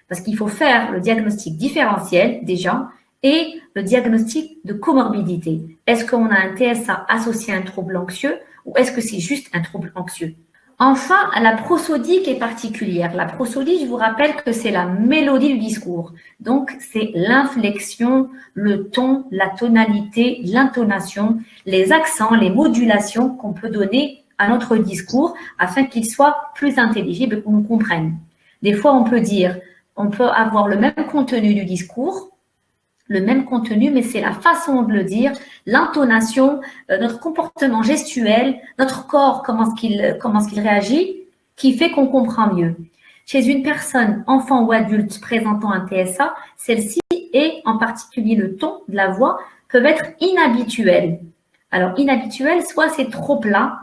Parce qu'il faut faire le diagnostic différentiel déjà et le diagnostic de comorbidité. Est-ce qu'on a un TSA associé à un trouble anxieux ou est-ce que c'est juste un trouble anxieux? Enfin, la prosodie qui est particulière. La prosodie, je vous rappelle que c'est la mélodie du discours. Donc, c'est l'inflexion, le ton, la tonalité, l'intonation, les accents, les modulations qu'on peut donner à notre discours afin qu'il soit plus intelligible et qu'on nous comprenne. Des fois, on peut avoir le même contenu du discours, le même contenu, mais c'est la façon de le dire, l'intonation, notre comportement gestuel, notre corps, comment est-ce qu'il réagit, qui fait qu'on comprend mieux. Chez une personne, enfant ou adulte présentant un TSA, celle-ci et en particulier le ton de la voix peuvent être inhabituels. Alors, inhabituel, soit c'est trop plat,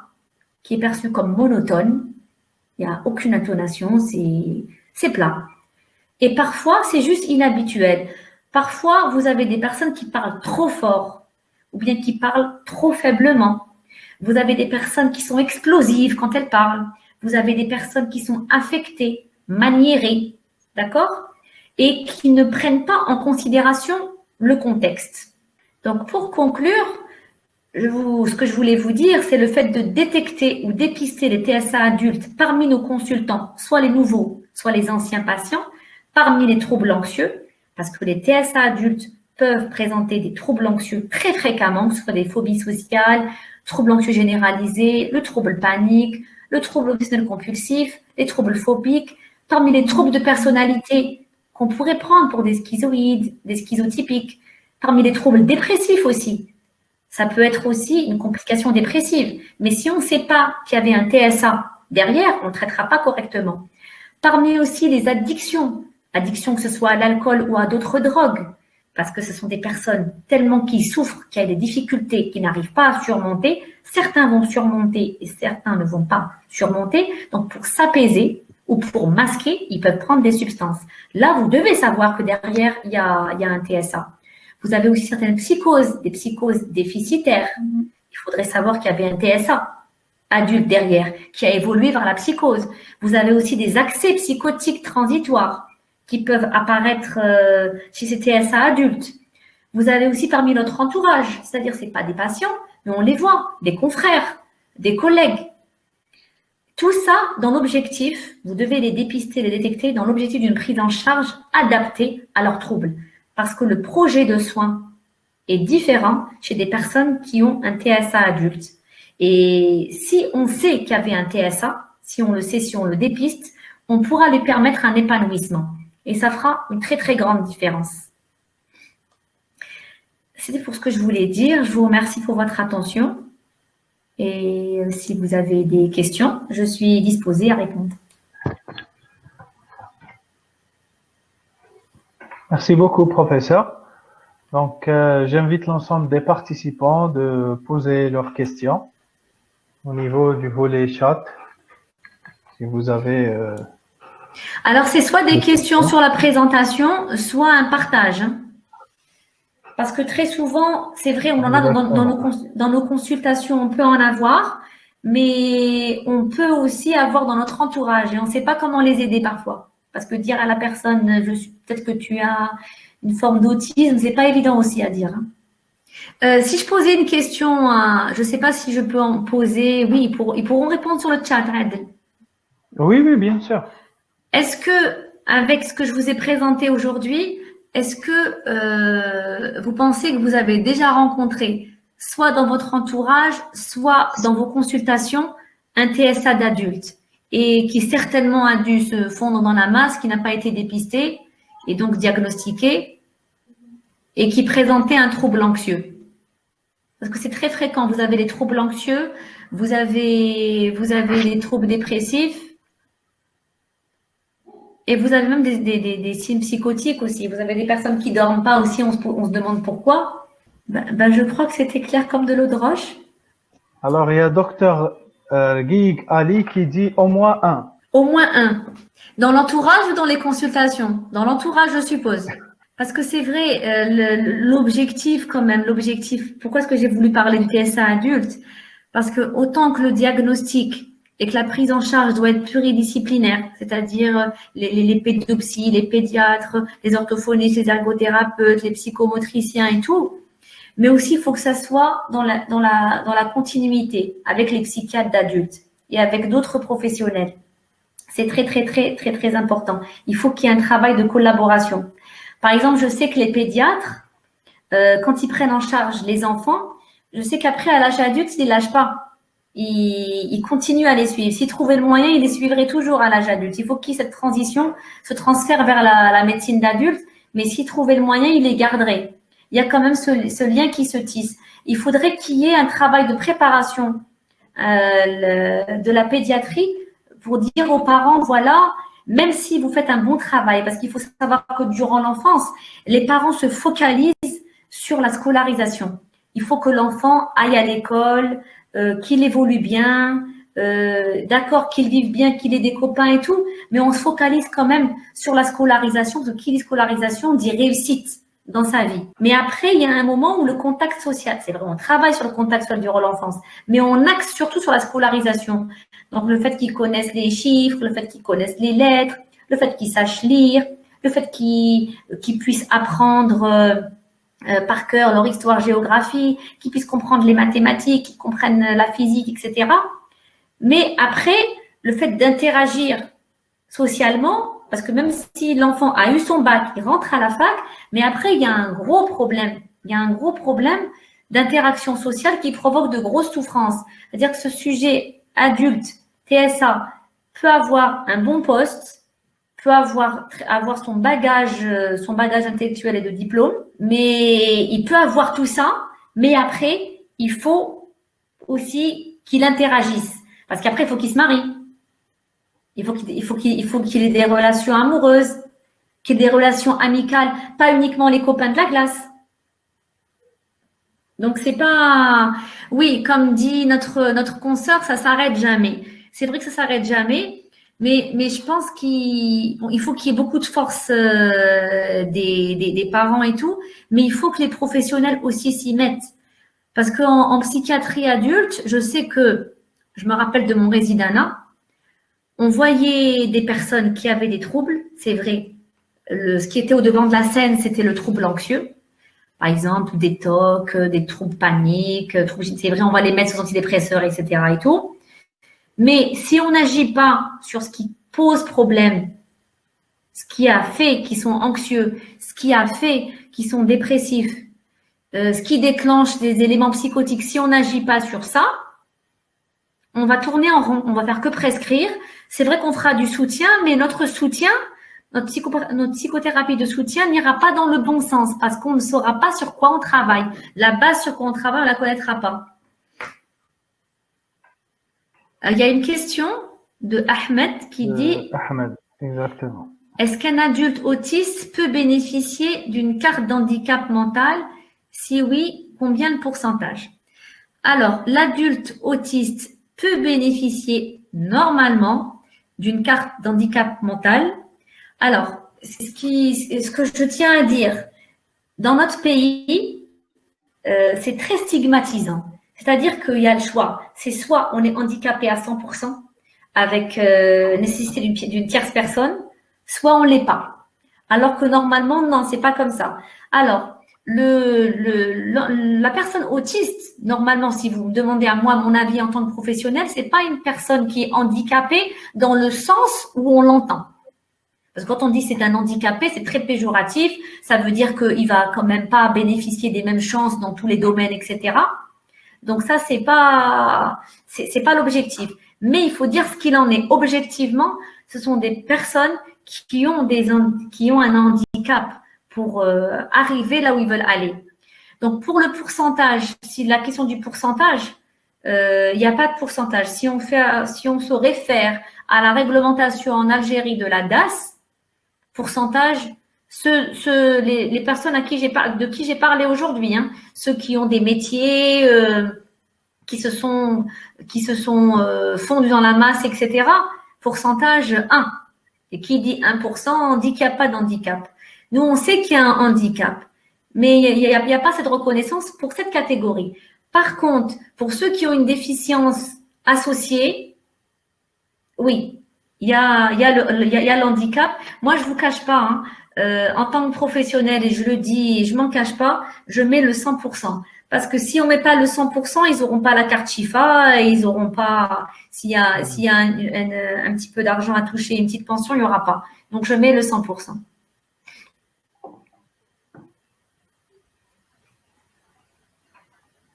qui est perçu comme monotone, il n'y a aucune intonation, c'est plat. Et parfois, c'est juste inhabituel. Parfois, vous avez des personnes qui parlent trop fort ou bien qui parlent trop faiblement. Vous avez des personnes qui sont explosives quand elles parlent. Vous avez des personnes qui sont affectées, maniérées, d'accord? Et qui ne prennent pas en considération le contexte. Donc, pour conclure, ce que je voulais vous dire, c'est le fait de détecter ou dépister les TSA adultes parmi nos consultants, soit les nouveaux, soit les anciens patients, parmi les troubles anxieux, parce que les TSA adultes peuvent présenter des troubles anxieux très fréquemment, que ce soit des phobies sociales, troubles anxieux généralisés, le trouble panique, le trouble obsessionnel compulsif, les troubles phobiques, parmi les troubles de personnalité qu'on pourrait prendre pour des schizoïdes, des schizotypiques, parmi les troubles dépressifs aussi. Ça peut être aussi une complication dépressive. Mais si on ne sait pas qu'il y avait un TSA derrière, on ne traitera pas correctement. Parmi aussi les addictions que ce soit à l'alcool ou à d'autres drogues, parce que ce sont des personnes tellement qui souffrent, qui ont des difficultés, qui n'arrivent pas à surmonter. Certains vont surmonter et certains ne vont pas surmonter. Donc, pour s'apaiser ou pour masquer, ils peuvent prendre des substances. Là, vous devez savoir que derrière, il y a un TSA. Vous avez aussi certaines psychoses, des psychoses déficitaires. Il faudrait savoir qu'il y avait un TSA adulte derrière, qui a évolué vers la psychose. Vous avez aussi des accès psychotiques transitoires qui peuvent apparaître chez ces TSA adultes. Vous avez aussi parmi notre entourage, c'est-à-dire ce n'est pas des patients, mais on les voit, des confrères, des collègues. Tout ça dans l'objectif, vous devez les dépister, les détecter dans l'objectif d'une prise en charge adaptée à leurs troubles. Parce que le projet de soins est différent chez des personnes qui ont un TSA adulte. Et si on sait qu'il y avait un TSA, si on le sait, si on le dépiste, on pourra lui permettre un épanouissement. Et ça fera une très, très grande différence. C'était pour ce que je voulais dire. Je vous remercie pour votre attention. Et si vous avez des questions, je suis disposée à répondre. Merci beaucoup, professeur. Donc, j'invite l'ensemble des participants de poser leurs questions au niveau du volet chat. Si vous avez... Alors, c'est soit des questions sur la présentation, soit un partage. Parce que très souvent, c'est vrai, on en a dans nos consultations, on peut en avoir, mais on peut aussi avoir dans notre entourage et on ne sait pas comment les aider parfois. Parce que dire à la personne, peut-être que tu as une forme d'autisme, ce n'est pas évident aussi à dire. Si je posais une question, je ne sais pas si je peux en poser, oui, ils pourront répondre sur le chat, Adel. Oui, oui, bien sûr. Est-ce que, avec ce que je vous ai présenté aujourd'hui, est-ce que vous pensez que vous avez déjà rencontré, soit dans votre entourage, soit dans vos consultations, un TSA d'adulte et qui certainement a dû se fondre dans la masse, qui n'a pas été dépisté et donc diagnostiqué et qui présentait un trouble anxieux? Parce que c'est très fréquent. Vous avez les troubles anxieux, vous avez les troubles dépressifs, et vous avez même des signes psychotiques aussi. Vous avez des personnes qui ne dorment pas aussi, on se demande pourquoi. Je crois que c'était clair comme de l'eau de roche. Alors, il y a docteur Guy Ali qui dit au moins un. Au moins un. Dans l'entourage ou dans les consultations? Dans l'entourage, je suppose. Parce que c'est vrai, l'objectif quand même, pourquoi est-ce que j'ai voulu parler de TSA adulte? Parce que autant que le diagnostic et que la prise en charge doit être pluridisciplinaire, c'est-à-dire les pédopsies, les pédiatres, les orthophonistes, les ergothérapeutes, les psychomotriciens et tout, mais aussi il faut que ça soit dans la continuité avec les psychiatres d'adultes et avec d'autres professionnels. C'est très, très, très, très, très important. Il faut qu'il y ait un travail de collaboration. Par exemple, je sais que les pédiatres, quand ils prennent en charge les enfants, je sais qu'après, à l'âge adulte, ils ne les lâchent pas. Ils continuent à les suivre. S'ils trouvaient le moyen, ils les suivraient toujours à l'âge adulte. Il faut qu'il y ait cette transition, ce transfert vers la médecine d'adulte, mais s'ils trouvaient le moyen, ils les garderaient. Il y a quand même ce lien qui se tisse. Il faudrait qu'il y ait un travail de préparation de la pédiatrie pour dire aux parents, voilà, même si vous faites un bon travail, parce qu'il faut savoir que durant l'enfance, les parents se focalisent sur la scolarisation. Il faut que l'enfant aille à l'école, qu'il évolue bien, d'accord, qu'il vive bien, qu'il ait des copains et tout, mais on se focalise quand même sur la scolarisation, parce que qui dit scolarisation dit réussite dans sa vie. Mais après, il y a un moment où le contact social, c'est vrai, on travaille sur le contact social durant l'enfance, mais on axe surtout sur la scolarisation. Donc, le fait qu'ils connaissent les chiffres, le fait qu'ils connaissent les lettres, le fait qu'ils sachent lire, le fait qu'ils puissent apprendre par cœur leur histoire-géographie, qu'ils puissent comprendre les mathématiques, qu'ils comprennent la physique, etc. Mais après, le fait d'interagir socialement, parce que même si l'enfant a eu son bac, il rentre à la fac, mais après, il y a un gros problème. Il y a un gros problème d'interaction sociale qui provoque de grosses souffrances. C'est-à-dire que ce sujet adulte, TSA, peut avoir un bon poste, peut avoir son bagage intellectuel et de diplôme, mais il peut avoir tout ça, mais après, il faut aussi qu'il interagisse. Parce qu'après, il faut qu'il se marie. Il faut qu'il ait des relations amoureuses, qu'il ait des relations amicales, pas uniquement les copains de la classe. Donc, c'est pas… Oui, comme dit notre consoeur, ça s'arrête jamais. C'est vrai que ça s'arrête jamais, mais je pense qu'il faut qu'il y ait beaucoup de force des parents et tout, mais il faut que les professionnels aussi s'y mettent. Parce qu'en psychiatrie adulte, je sais que, je me rappelle de mon résidana, on voyait des personnes qui avaient des troubles, c'est vrai. Ce qui était au devant de la scène, c'était le trouble anxieux. Par exemple, des TOC, des troubles paniques, c'est vrai, on va les mettre sous antidépresseurs, etc. et tout. Mais si on n'agit pas sur ce qui pose problème, ce qui a fait qu'ils sont anxieux, ce qui a fait qu'ils sont dépressifs, ce qui déclenche des éléments psychotiques, si on n'agit pas sur ça, on va tourner en rond, on va faire que prescrire. C'est vrai qu'on fera du soutien, mais notre soutien, notre psychothérapie de soutien n'ira pas dans le bon sens parce qu'on ne saura pas sur quoi on travaille. La base sur quoi on travaille, on ne la connaîtra pas. Il y a une question de Ahmed qui dit… Ahmed, exactement. Est-ce qu'un adulte autiste peut bénéficier d'une carte d'handicap mental? Si oui, combien de pourcentage? Alors, l'adulte autiste peut bénéficier normalement d'une carte d'handicap mental. Alors, ce que je tiens à dire, dans notre pays, c'est très stigmatisant. C'est-à-dire qu'il y a le choix. C'est soit on est handicapé à 100% avec nécessité d'une tierce personne, soit on ne l'est pas. Alors que normalement, non, c'est pas comme ça. Alors, la personne autiste, normalement, si vous me demandez à moi mon avis en tant que professionnel, c'est pas une personne qui est handicapée dans le sens où on l'entend. Parce que quand on dit c'est un handicapé, c'est très péjoratif. Ça veut dire qu'il va quand même pas bénéficier des mêmes chances dans tous les domaines, etc. Donc ça, c'est pas l'objectif. Mais il faut dire ce qu'il en est. Objectivement, ce sont des personnes qui ont un handicap pour arriver là où ils veulent aller. Donc, pour le pourcentage, si la question du pourcentage, il n'y a pas de pourcentage. Si on se réfère à la réglementation en Algérie de la DAS, pourcentage, les personnes de qui j'ai parlé aujourd'hui, hein, ceux qui ont des métiers fondus dans la masse, etc. Pourcentage 1. Et qui dit 1% dit qu'il n'y a pas d'handicap. Nous, on sait qu'il y a un handicap, mais il n'y a pas cette reconnaissance pour cette catégorie. Par contre, pour ceux qui ont une déficience associée, oui, il y a l'handicap. Moi, je ne vous cache pas, en tant que professionnel, et je le dis, et je ne m'en cache pas, je mets le 100%. Parce que si on ne met pas le 100%, ils n'auront pas la carte Chifa, et ils n'auront pas, s'il y a un petit peu d'argent à toucher, une petite pension, il n'y aura pas. Donc, je mets le 100%.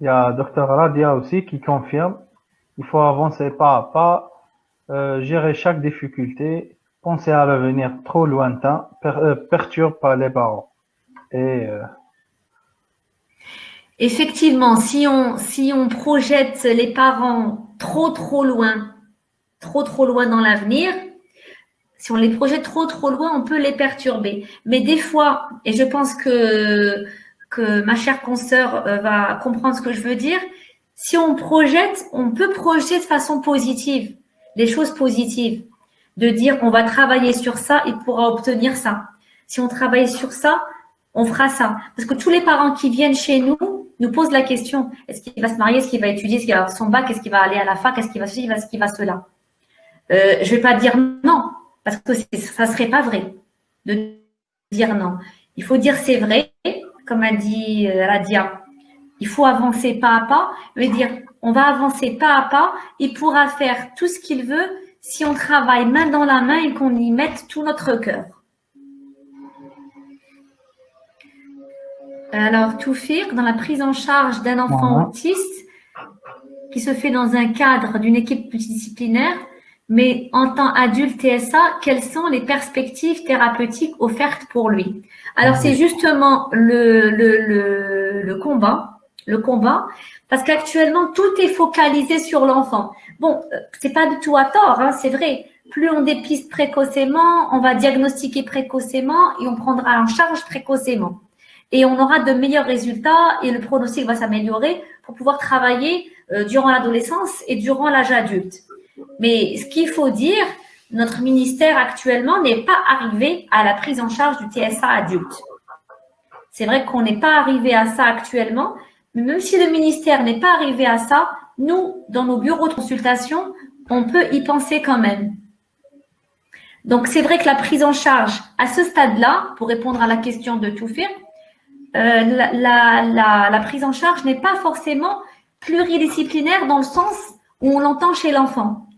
Il y a Dr Radia aussi qui confirme il faut avancer pas à pas, gérer chaque difficulté, penser à l'avenir trop lointain, perturbe par les parents. Et effectivement, si on projette les parents trop loin dans l'avenir, si on les projette trop loin, on peut les perturber. Mais des fois, et je pense que ma chère consoeur va comprendre ce que je veux dire, si on projette, on peut projeter de façon positive, les choses positives, de dire on va travailler sur ça, il pourra obtenir ça. Si on travaille sur ça, on fera ça. Parce que tous les parents qui viennent chez nous posent la question, est-ce qu'il va se marier, est-ce qu'il va étudier, est-ce qu'il va avoir son bac, est-ce qu'il va aller à la fac, est-ce qu'il va ceci, est-ce qu'il va cela. Je vais pas dire non, parce que ça serait pas vrai de dire non. Il faut dire c'est vrai, comme a dit Radia. Il faut avancer pas à pas, mais dire on va avancer pas à pas, il pourra faire tout ce qu'il veut si on travaille main dans la main et qu'on y mette tout notre cœur. Alors, Toufir, dans la prise en charge d'un enfant autiste qui se fait dans un cadre d'une équipe multidisciplinaire, mais en tant adulte TSA, quelles sont les perspectives thérapeutiques offertes pour lui? Alors, c'est justement le combat, parce qu'actuellement, tout est focalisé sur l'enfant. Bon, c'est pas du tout à tort, c'est vrai. Plus on dépiste précocement, on va diagnostiquer précocement et on prendra en charge précocement. Et on aura de meilleurs résultats et le pronostic va s'améliorer pour pouvoir travailler durant l'adolescence et durant l'âge adulte. Mais ce qu'il faut dire, notre ministère actuellement n'est pas arrivé à la prise en charge du TSA adulte. C'est vrai qu'on n'est pas arrivé à ça actuellement, mais même si le ministère n'est pas arrivé à ça, nous, dans nos bureaux de consultation, on peut y penser quand même. Donc, c'est vrai que la prise en charge à ce stade-là, pour répondre à la question de Toufir, la prise en charge n'est pas forcément pluridisciplinaire dans le sens où on l'entend chez l'enfant.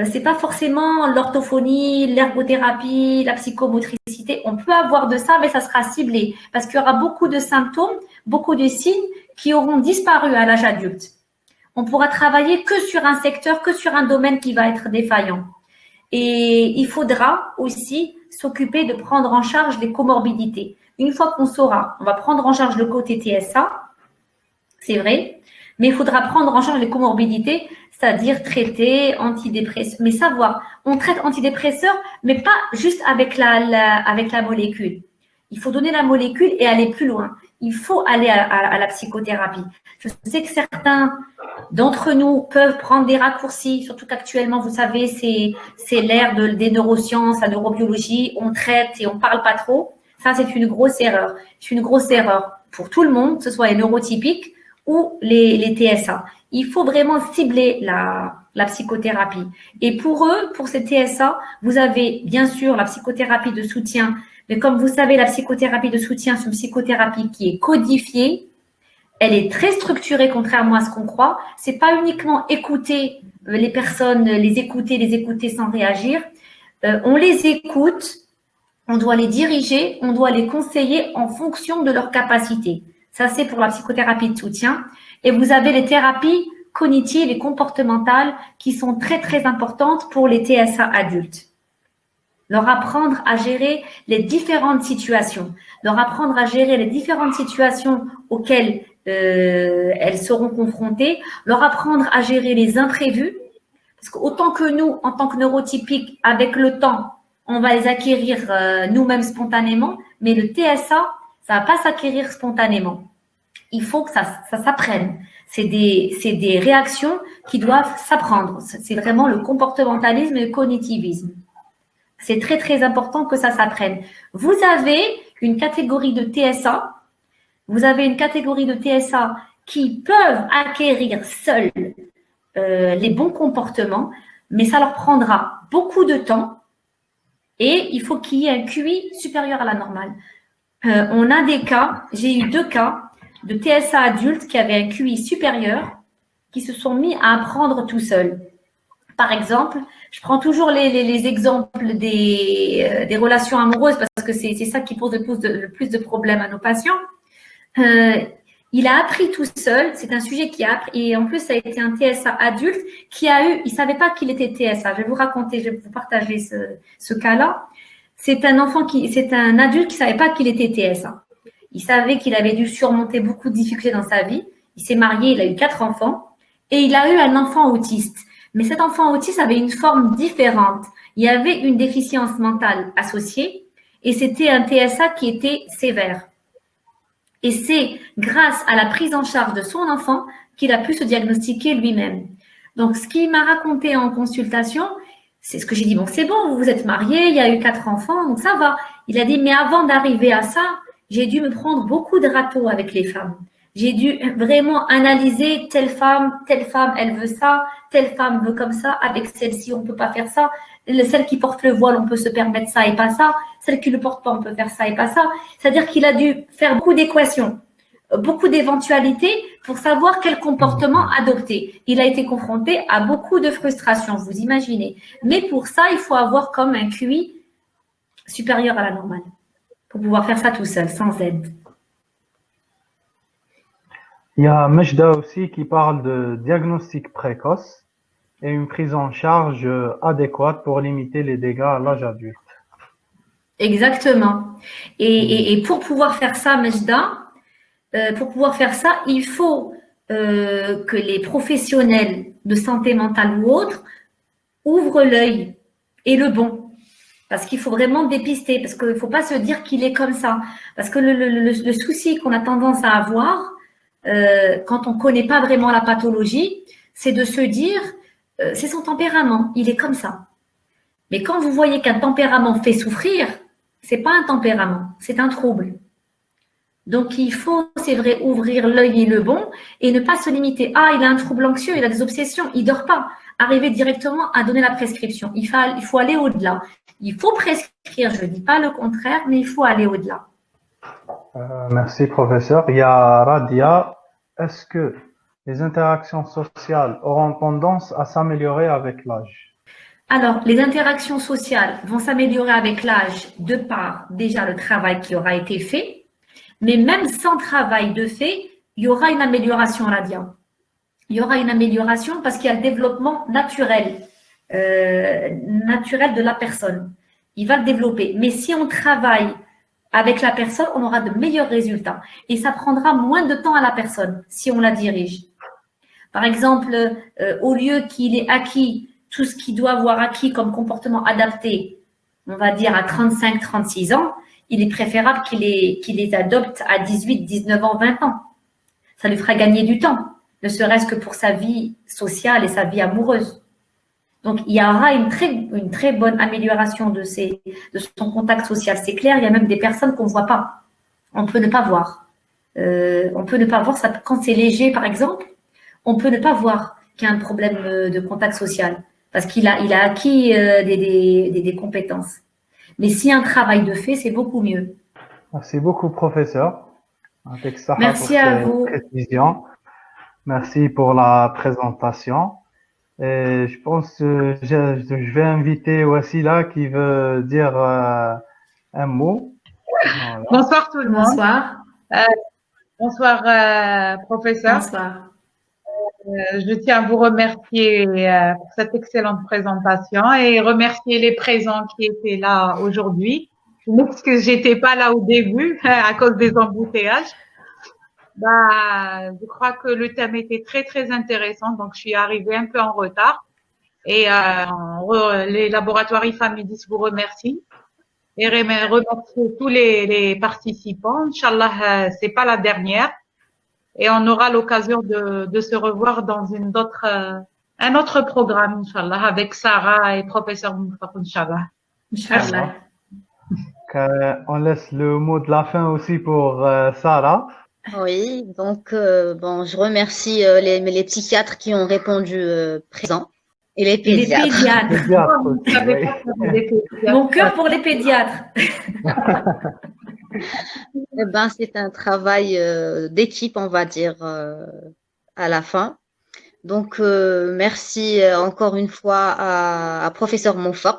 C'est pas forcément l'orthophonie, l'ergothérapie, la psychomotricité. On peut avoir de ça, mais ça sera ciblé parce qu'il y aura beaucoup de symptômes, beaucoup de signes qui auront disparu à l'âge adulte. On pourra travailler que sur un secteur, que sur un domaine qui va être défaillant. Et il faudra aussi s'occuper de prendre en charge les comorbidités. Une fois qu'on saura, on va prendre en charge le côté TSA, c'est vrai, mais il faudra prendre en charge les comorbidités, c'est-à-dire traiter antidépresseurs. Mais savoir, on traite antidépresseurs, mais pas juste avec la molécule. Il faut donner la molécule et aller plus loin. Il faut aller à la psychothérapie. Je sais que certains d'entre nous peuvent prendre des raccourcis, surtout qu'actuellement, vous savez, c'est l'ère des neurosciences, la neurobiologie, on traite et on parle pas trop. Ça, c'est une grosse erreur. C'est une grosse erreur pour tout le monde, que ce soit les neurotypiques ou les TSA. Il faut vraiment cibler la psychothérapie. Et pour eux, pour ces TSA, vous avez bien sûr la psychothérapie de soutien. Mais comme vous savez, la psychothérapie de soutien, c'est une psychothérapie qui est codifiée. Elle est très structurée, contrairement à ce qu'on croit. C'est pas uniquement écouter les personnes, les écouter sans réagir. On les écoute. On doit les diriger, on doit les conseiller en fonction de leurs capacités. Ça, c'est pour la psychothérapie de soutien. Et vous avez les thérapies cognitives et comportementales qui sont très, très importantes pour les TSA adultes. Leur apprendre à gérer les différentes situations. Leur apprendre à gérer les différentes situations auxquelles elles seront confrontées. Leur apprendre à gérer les imprévus. Parce qu'autant que nous, en tant que neurotypiques, avec le temps, on va les acquérir nous-mêmes spontanément, mais le TSA, ça va pas s'acquérir spontanément. il faut que ça s'apprenne. C'est des réactions qui doivent s'apprendre. C'est vraiment le comportementalisme et le cognitivisme. C'est très, très important que ça s'apprenne. Vous avez une catégorie de TSA. Vous avez une catégorie de TSA qui peuvent acquérir seuls les bons comportements, mais ça leur prendra beaucoup de temps et il faut qu'il y ait un QI supérieur à la normale. On a des cas, j'ai eu 2 cas de TSA adultes qui avaient un QI supérieur, qui se sont mis à apprendre tout seuls. Par exemple, je prends toujours les exemples des relations amoureuses parce que c'est ça qui pose le plus de problèmes à nos patients. Il a appris tout seul, c'est un sujet qui a appris, et en plus, ça a été un TSA adulte qui a eu, il savait pas qu'il était TSA. Je vais vous raconter, je vais vous partager ce cas-là. C'est un adulte qui savait pas qu'il était TSA. Il savait qu'il avait dû surmonter beaucoup de difficultés dans sa vie. Il s'est marié, il a eu 4 enfants et il a eu un enfant autiste. Mais cet enfant autiste avait une forme différente. Il y avait une déficience mentale associée et c'était un TSA qui était sévère. Et c'est grâce à la prise en charge de son enfant qu'il a pu se diagnostiquer lui-même. Donc, ce qu'il m'a raconté en consultation, c'est ce que j'ai dit, bon, c'est bon, vous vous êtes mariés, il y a eu 4 enfants, donc ça va. Il a dit, mais avant d'arriver à ça, j'ai dû me prendre beaucoup de râteaux avec les femmes. J'ai dû vraiment analyser telle femme, elle veut ça, telle femme veut comme ça, avec celle-ci, on ne peut pas faire ça. Celle qui porte le voile, on peut se permettre ça et pas ça. Celle qui ne le porte pas, on peut faire ça et pas ça. C'est-à-dire qu'il a dû faire beaucoup d'équations, beaucoup d'éventualités pour savoir quel comportement adopter. Il a été confronté à beaucoup de frustrations, vous imaginez. Mais pour ça, il faut avoir comme un QI supérieur à la normale pour pouvoir faire ça tout seul, sans aide. Il y a Majda aussi qui parle de diagnostic précoce et une prise en charge adéquate pour limiter les dégâts à l'âge adulte. Exactement. Et pour pouvoir faire ça, Majda, il faut que les professionnels de santé mentale ou autres ouvrent l'œil et le bon. Parce qu'il faut vraiment dépister, parce qu'il ne faut pas se dire qu'il est comme ça. Parce que le souci qu'on a tendance à avoir, quand on ne connaît pas vraiment la pathologie, c'est de se dire, c'est son tempérament, il est comme ça. Mais quand vous voyez qu'un tempérament fait souffrir, c'est pas un tempérament, c'est un trouble. Donc, il faut, c'est vrai, ouvrir l'œil et le bon et ne pas se limiter. Ah, il a un trouble anxieux, il a des obsessions, il dort pas. Arriver directement à donner la prescription. Il faut aller au-delà. Il faut prescrire, je ne dis pas le contraire, mais il faut aller au-delà. Merci, professeur. Il y a Radia. Est-ce que les interactions sociales auront tendance à s'améliorer avec l'âge? Alors, les interactions sociales vont s'améliorer avec l'âge de par déjà le travail qui aura été fait, mais même sans travail de fait, il y aura une amélioration, Radia. Il y aura une amélioration parce qu'il y a le développement naturel de la personne. Il va le développer. Mais si on travaille avec la personne, on aura de meilleurs résultats. Et ça prendra moins de temps à la personne si on la dirige. Par exemple, au lieu qu'il ait acquis tout ce qu'il doit avoir acquis comme comportement adapté, on va dire à 35-36 ans, il est préférable qu'il les adopte à 18, 19 ans, 20 ans. Ça lui fera gagner du temps, ne serait-ce que pour sa vie sociale et sa vie amoureuse. Donc, il y aura une très bonne amélioration de son contact social. C'est clair, il y a même des personnes qu'on ne voit pas. On peut ne pas voir. On peut ne pas voir ça quand c'est léger, par exemple. On peut ne pas voir qu'il y a un problème de contact social parce qu'il a acquis des compétences. Mais si un travail de fait, c'est beaucoup mieux. Merci beaucoup, professeur. Merci à vous. Précisions. Merci pour la présentation. Et je pense que je vais inviter Wassila qui veut dire un mot. Voilà. Bonsoir tout le monde. Bonsoir. Bonsoir, professeur. Bonsoir. Je tiens à vous remercier pour cette excellente présentation et remercier les présents qui étaient là aujourd'hui. Je m'excuse, j'étais pas là au début à cause des embouteillages. Je crois que le thème était très, très intéressant, donc je suis arrivée un peu en retard. Et les laboratoires IFAMIDIS vous remercient. Et remercier tous les participants. Inch'Allah, c'est pas la dernière. et on aura l'occasion de se revoir dans un autre programme, Inch'Allah, avec Sarah et professeur Moufaq, Inch'Allah. Inch'Allah. On laisse le mot de la fin aussi pour Sarah. Oui, donc bon, je remercie les psychiatres qui ont répondu présents et les Et les pédiatres. pédiatres. Pédiatre Vous aussi, savez oui. pas comment les pédiatres- Mon cœur pour les pédiatres. Eh ben, c'est un travail d'équipe, on va dire, à la fin. Donc, merci encore une fois à professeur Moufaq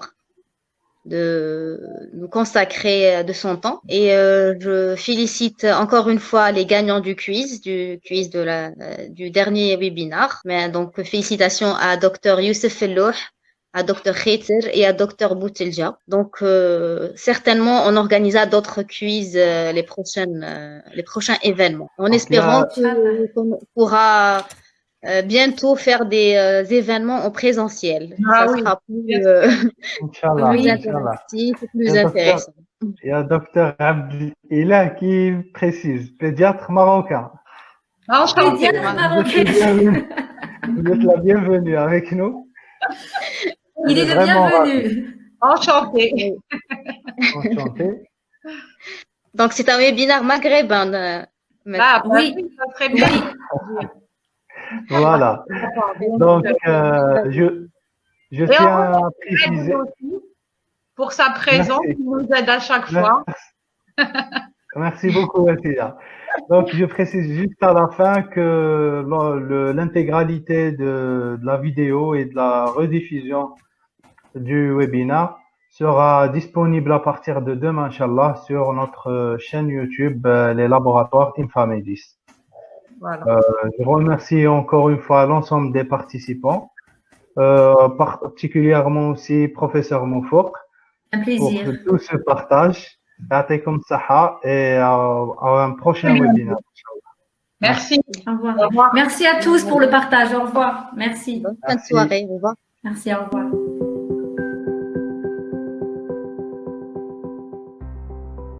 de nous consacrer de son temps. Et je félicite encore une fois les gagnants du quiz du dernier webinaire. Mais donc, félicitations à Dr Youssef Fellouh, à Dr Khiter et à Dr Boutelja. Donc, certainement, on organisera d'autres quiz les prochains événements. En espérant qu'on pourra bientôt faire des événements en présentiel. Ah Ça oui, sera plus, Inch'Allah, plus Inch'Allah. interactif, plus Et docteur- intéressant. Il y a Dr Abdelilah qui précise, pédiatre marocain. Enchanté. Pédiatre madame. marocain. Vous êtes la bienvenue avec nous. Il est le Vraiment bienvenu. Enchanté. enchanté. Donc, c'est un webinaire maghrébin. maintenant. Ah, bah Oui. oui, ça serait bien. Voilà. Donc, je Et tiens à on préciser. aussi pour sa présence, Merci. qui nous aide à chaque fois. Merci beaucoup, Watia. Donc, je précise juste à la fin que l'intégralité de la vidéo et de la rediffusion du webinaire sera disponible à partir de demain, Inch'Allah, sur notre chaîne YouTube, les laboratoires Infamedis. Voilà. Je remercie encore une fois l'ensemble des participants, particulièrement aussi professeur Moufaq Un pour plaisir. tout ce partage. Ya'tikum saha et à un prochain webinaire. Merci. Au revoir. Au revoir. Merci à tous pour le partage. Au revoir. Merci. Bonne fin de Merci. soirée. Au revoir. Merci, au revoir.